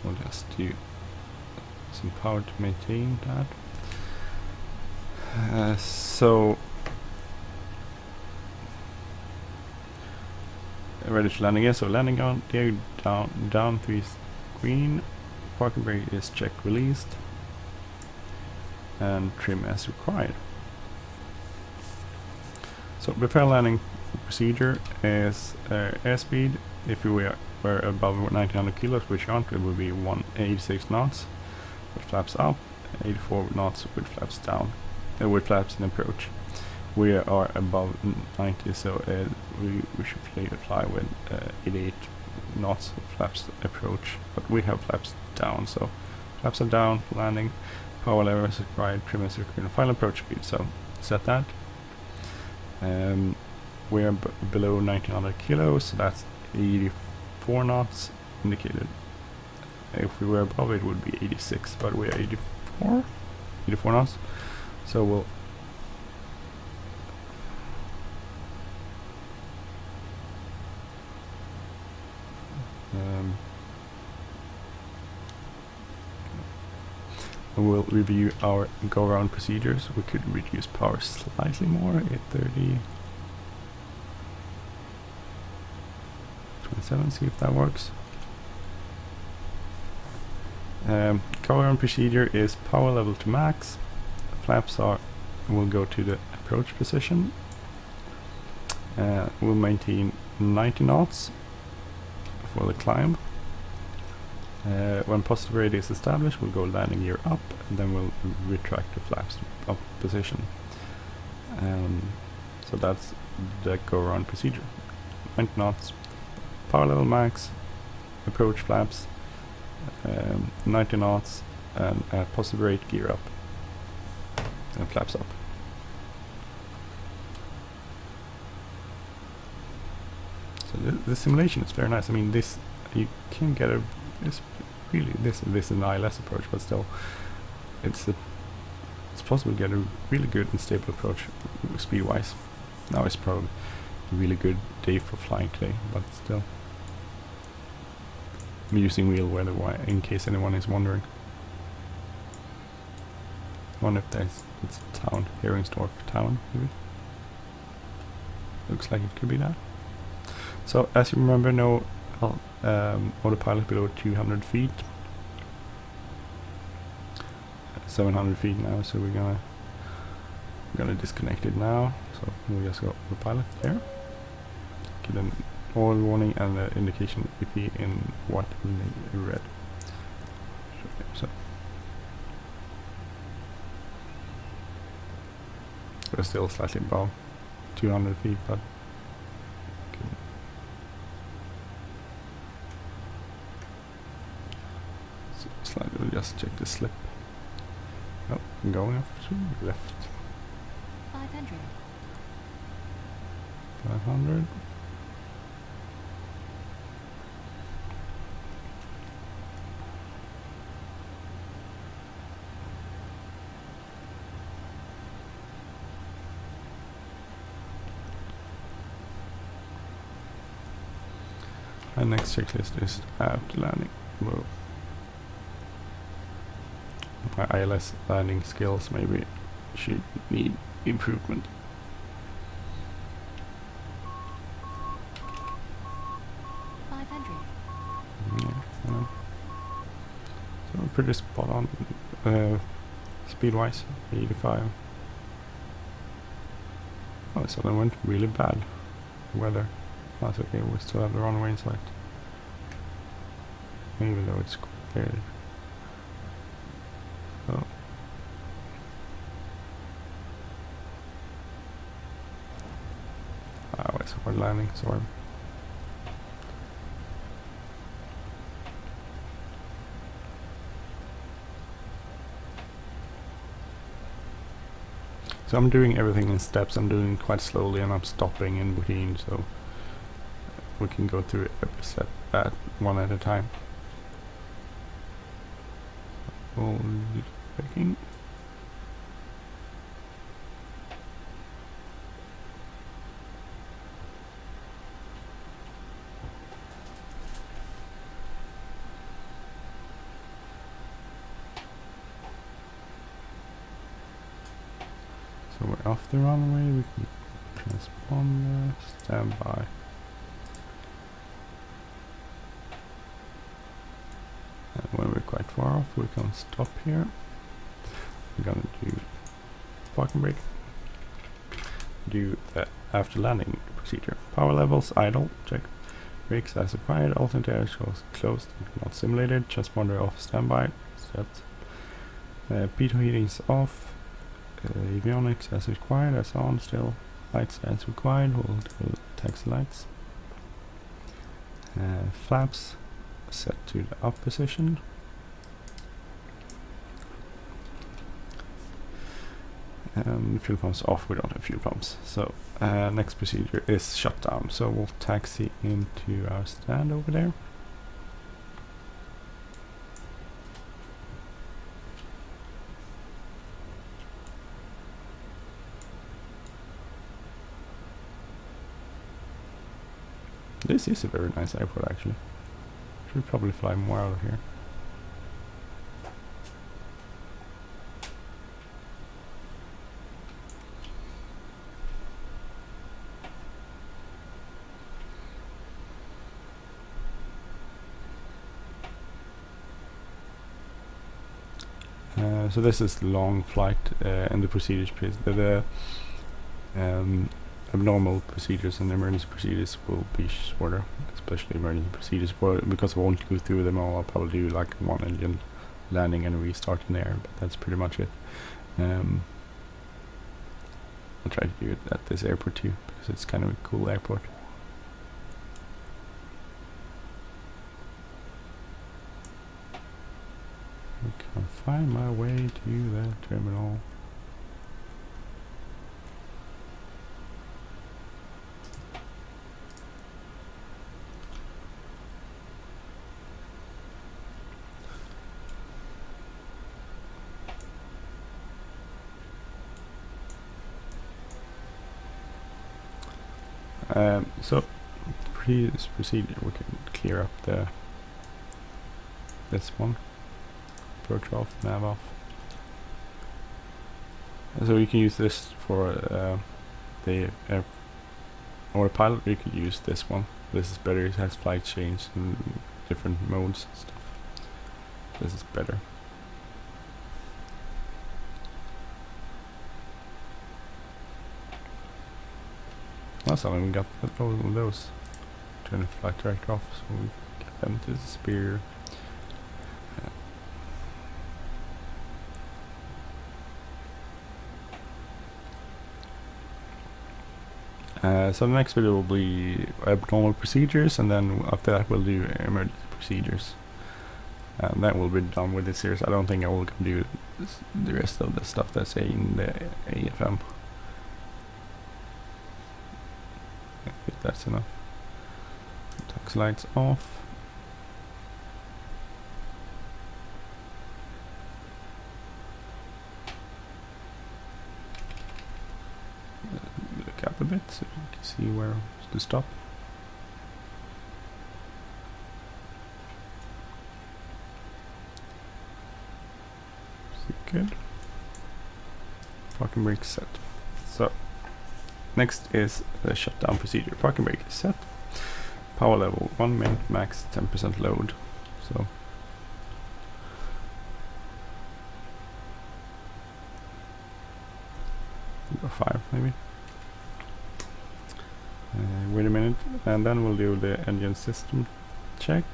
[SPEAKER 1] we'll just do some power to maintain that. So ready to landing again. So landing on there, down 3 green, parking brake is check released, and trim as required. So prepare landing procedure is airspeed. If we were above 1900 kilos, which aren't, it would be 186 knots with flaps up, 84 knots with flaps down, with flaps in approach. We are above 90, so we should fly with 88 knots with flaps approach, but we have flaps down, so flaps are down, landing, power level is required, trim is required, final approach speed, so set that. We are below 1900 kilos, so that's 84 knots indicated. If we were above it would be 86, but we are 84 knots, so we'll we'll review our go-around procedures. We could reduce power slightly more at 30. 27, see if that works. Go-around procedure is power level to max. Flaps will go to the approach position. We'll maintain 90 knots for the climb. When positive rate is established, we'll go landing gear up, and then we'll retract the flaps up position. So that's the go-around procedure. 90 knots, power level max, approach flaps, 90 knots, and positive rate gear up, and flaps up. So the simulation is very nice. I mean, this you can get a this is an ILS approach, but still, it's possible to get a really good and stable approach speed-wise. Now it's probably a really good day for flying today, but still, I'm using real weather in case anyone is wondering. I wonder if it's a town, Heringsdorf town, maybe. Looks like it could be that. So as you remember, no autopilot below 200 feet. 700 feet now, so we're gonna disconnect it now. So we'll just go autopilot there. Get an oil warning and the indication iffy in white and red. So we're still slightly above 200 feet, but slightly, we'll just check the slip. Oh, I'm going up to left.
[SPEAKER 2] 500.
[SPEAKER 1] 500. And next checklist is after landing. Whoa. My ILS landing skills maybe should need improvement.
[SPEAKER 2] 500.
[SPEAKER 1] Yeah, pretty spot on speed-wise, 85. Oh, so that went really bad. Weather. That's okay, we still have the runway in sight. Even though it's cleared. So. Ah, it's a hard landing, sorry. So I'm doing everything in steps. I'm doing it quite slowly and I'm stopping in between, so we can go through every step one at a time. Checking. So we're off the runway, we can transponder, stand by. And when we're quite far off, we can stop here. We're gonna do parking brake. Do the after landing procedure. Power levels, idle, check. Brakes as required, alternate air shows closed, not simulated. Transponder off, standby, set. Pitot heatings off. Avionics as required, as on still. Lights as required, we'll do taxi lights. Flaps set to the up position. Fuel pumps off, we don't have fuel pumps. So next procedure is shutdown. So we'll taxi into our stand over there. This is a very nice airport actually. Should probably fly more out of here. So this is long flight and the procedures. The abnormal procedures and emergency procedures will be shorter, especially emergency procedures. Because I won't go through them all, I'll probably do like one engine landing and restart in air, but that's pretty much it. I'll try to do it at this airport too, because it's kind of a cool airport. I can find my way to the terminal. So previous procedure, we can clear up this one. Approach off, nav off. So you can use this for the pilot. You could use this one. This is better. It has flight change and different modes and stuff. This is better. Last time we got those. Turn the flight director off, so we get them to disappear. So the next video will be abnormal procedures, and then after that we'll do emergency procedures. And that will be done with this series. I don't think I will do the rest of the stuff that's in the AFM. I think that's enough. Taxi lights off. Look up a bit so you can see where to stop. Good. Parking brake set. So next is the shutdown procedure. Parking brake is set. Power level 1 min, max 10% load. So Go 5 maybe. Wait a minute, and then we'll do the engine system check.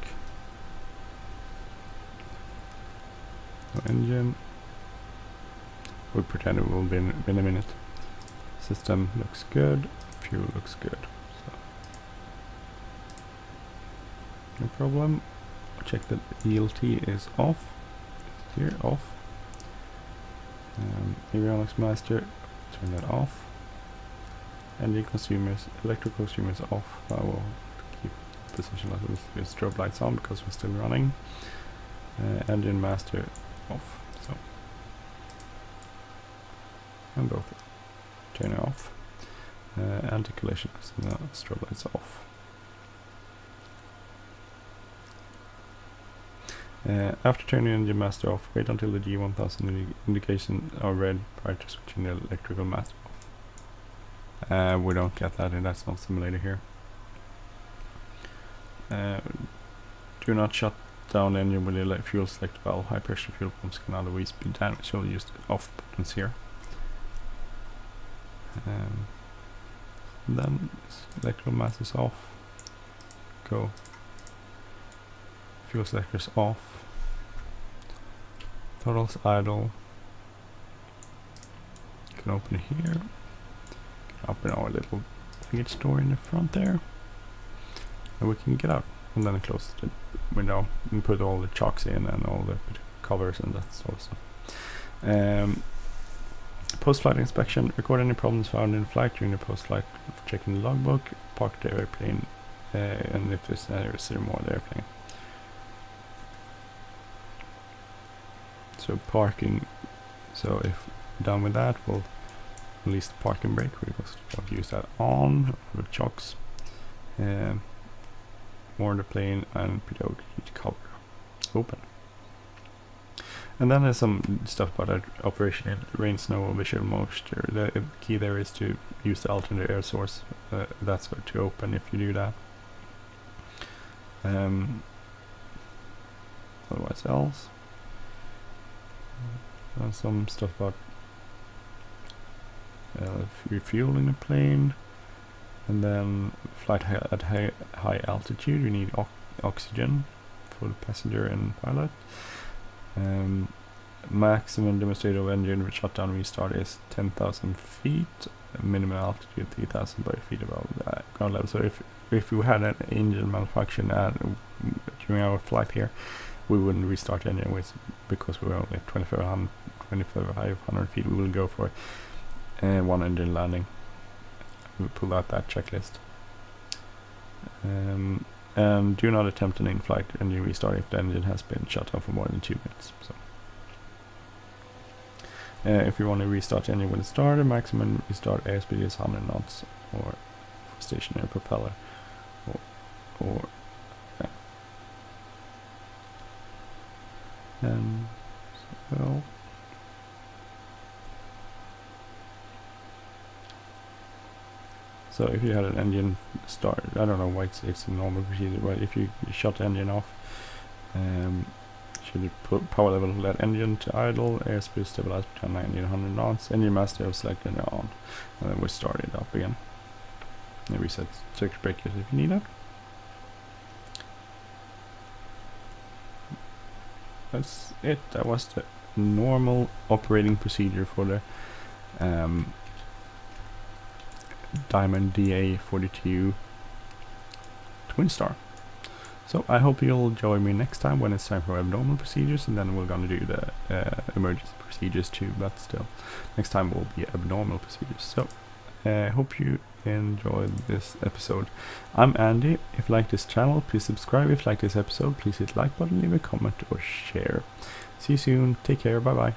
[SPEAKER 1] So engine. We'll pretend it will be in a minute. System looks good. Fuel looks good. So no problem. Check that ELT is off. Here, off. Avionics master, turn that off. Engine consumers, electric consumers off. I will keep position as with strobe lights on because we're still running. Engine master off. So, and both turn it off. Anti-collision, so now strobe lights off. After turning engine master off, wait until the G1000 indications are red prior to switching the electrical master off. We don't get that in that's not simulator here. Do not shut down the engine with the fuel select valve. High pressure fuel pumps can otherwise be damaged, so we'll use the off buttons here. Then electrical masters off. Go. Fuel selectors off. Throttles idle. You can open here. You can open our little package door in the front there. And we can get out. And then close the window and put all the chocks in and all the covers and that sort of stuff. Post-flight inspection. Record any problems found in flight during the post-flight. Checking the logbook. Park the airplane. And if there's any more of the airplane. So parking, so if done with that, we'll release the parking brake. We will use that on with chocks, more the plane and put the cover open. And then there's some stuff about operation in rain, snow, or visual moisture. The key there is to use the alternate air source. That's to open if you do that. Otherwise else. Some stuff about refueling the plane, and then flight at high altitude. We need oxygen for the passenger and pilot. Maximum demonstrator of engine shutdown restart is 10,000 feet. Minimum altitude 3,000 feet above the ground level. So if we had an engine malfunction during our flight here, we wouldn't restart the engine because we were only 2,500 feet. We will go for one engine landing. We'll pull out that checklist. And do not attempt an in-flight engine restart if the engine has been shut down for more than 2 minutes. So, if you want to restart the engine when it started, maximum restart airspeed is 100 knots or stationary propeller. So if you had an engine start, I don't know why it's a normal procedure, but if you shut the engine off, should you put power level of that engine to idle, airspeed stabilized between 90 and 100 knots, engine master selected on, and then we start it up again. And reset circuit breakers if you need it. That's it. That was the normal operating procedure for the Diamond DA-42 Twin Star. So I hope you'll join me next time when it's time for abnormal procedures, and then we're gonna do the emergency procedures too, but still next time will be abnormal procedures. So I hope you enjoyed this episode. I'm Andy. If you like this channel, please subscribe. If you like this episode, please hit like button, leave a comment or share. See you soon. Take care. Bye bye.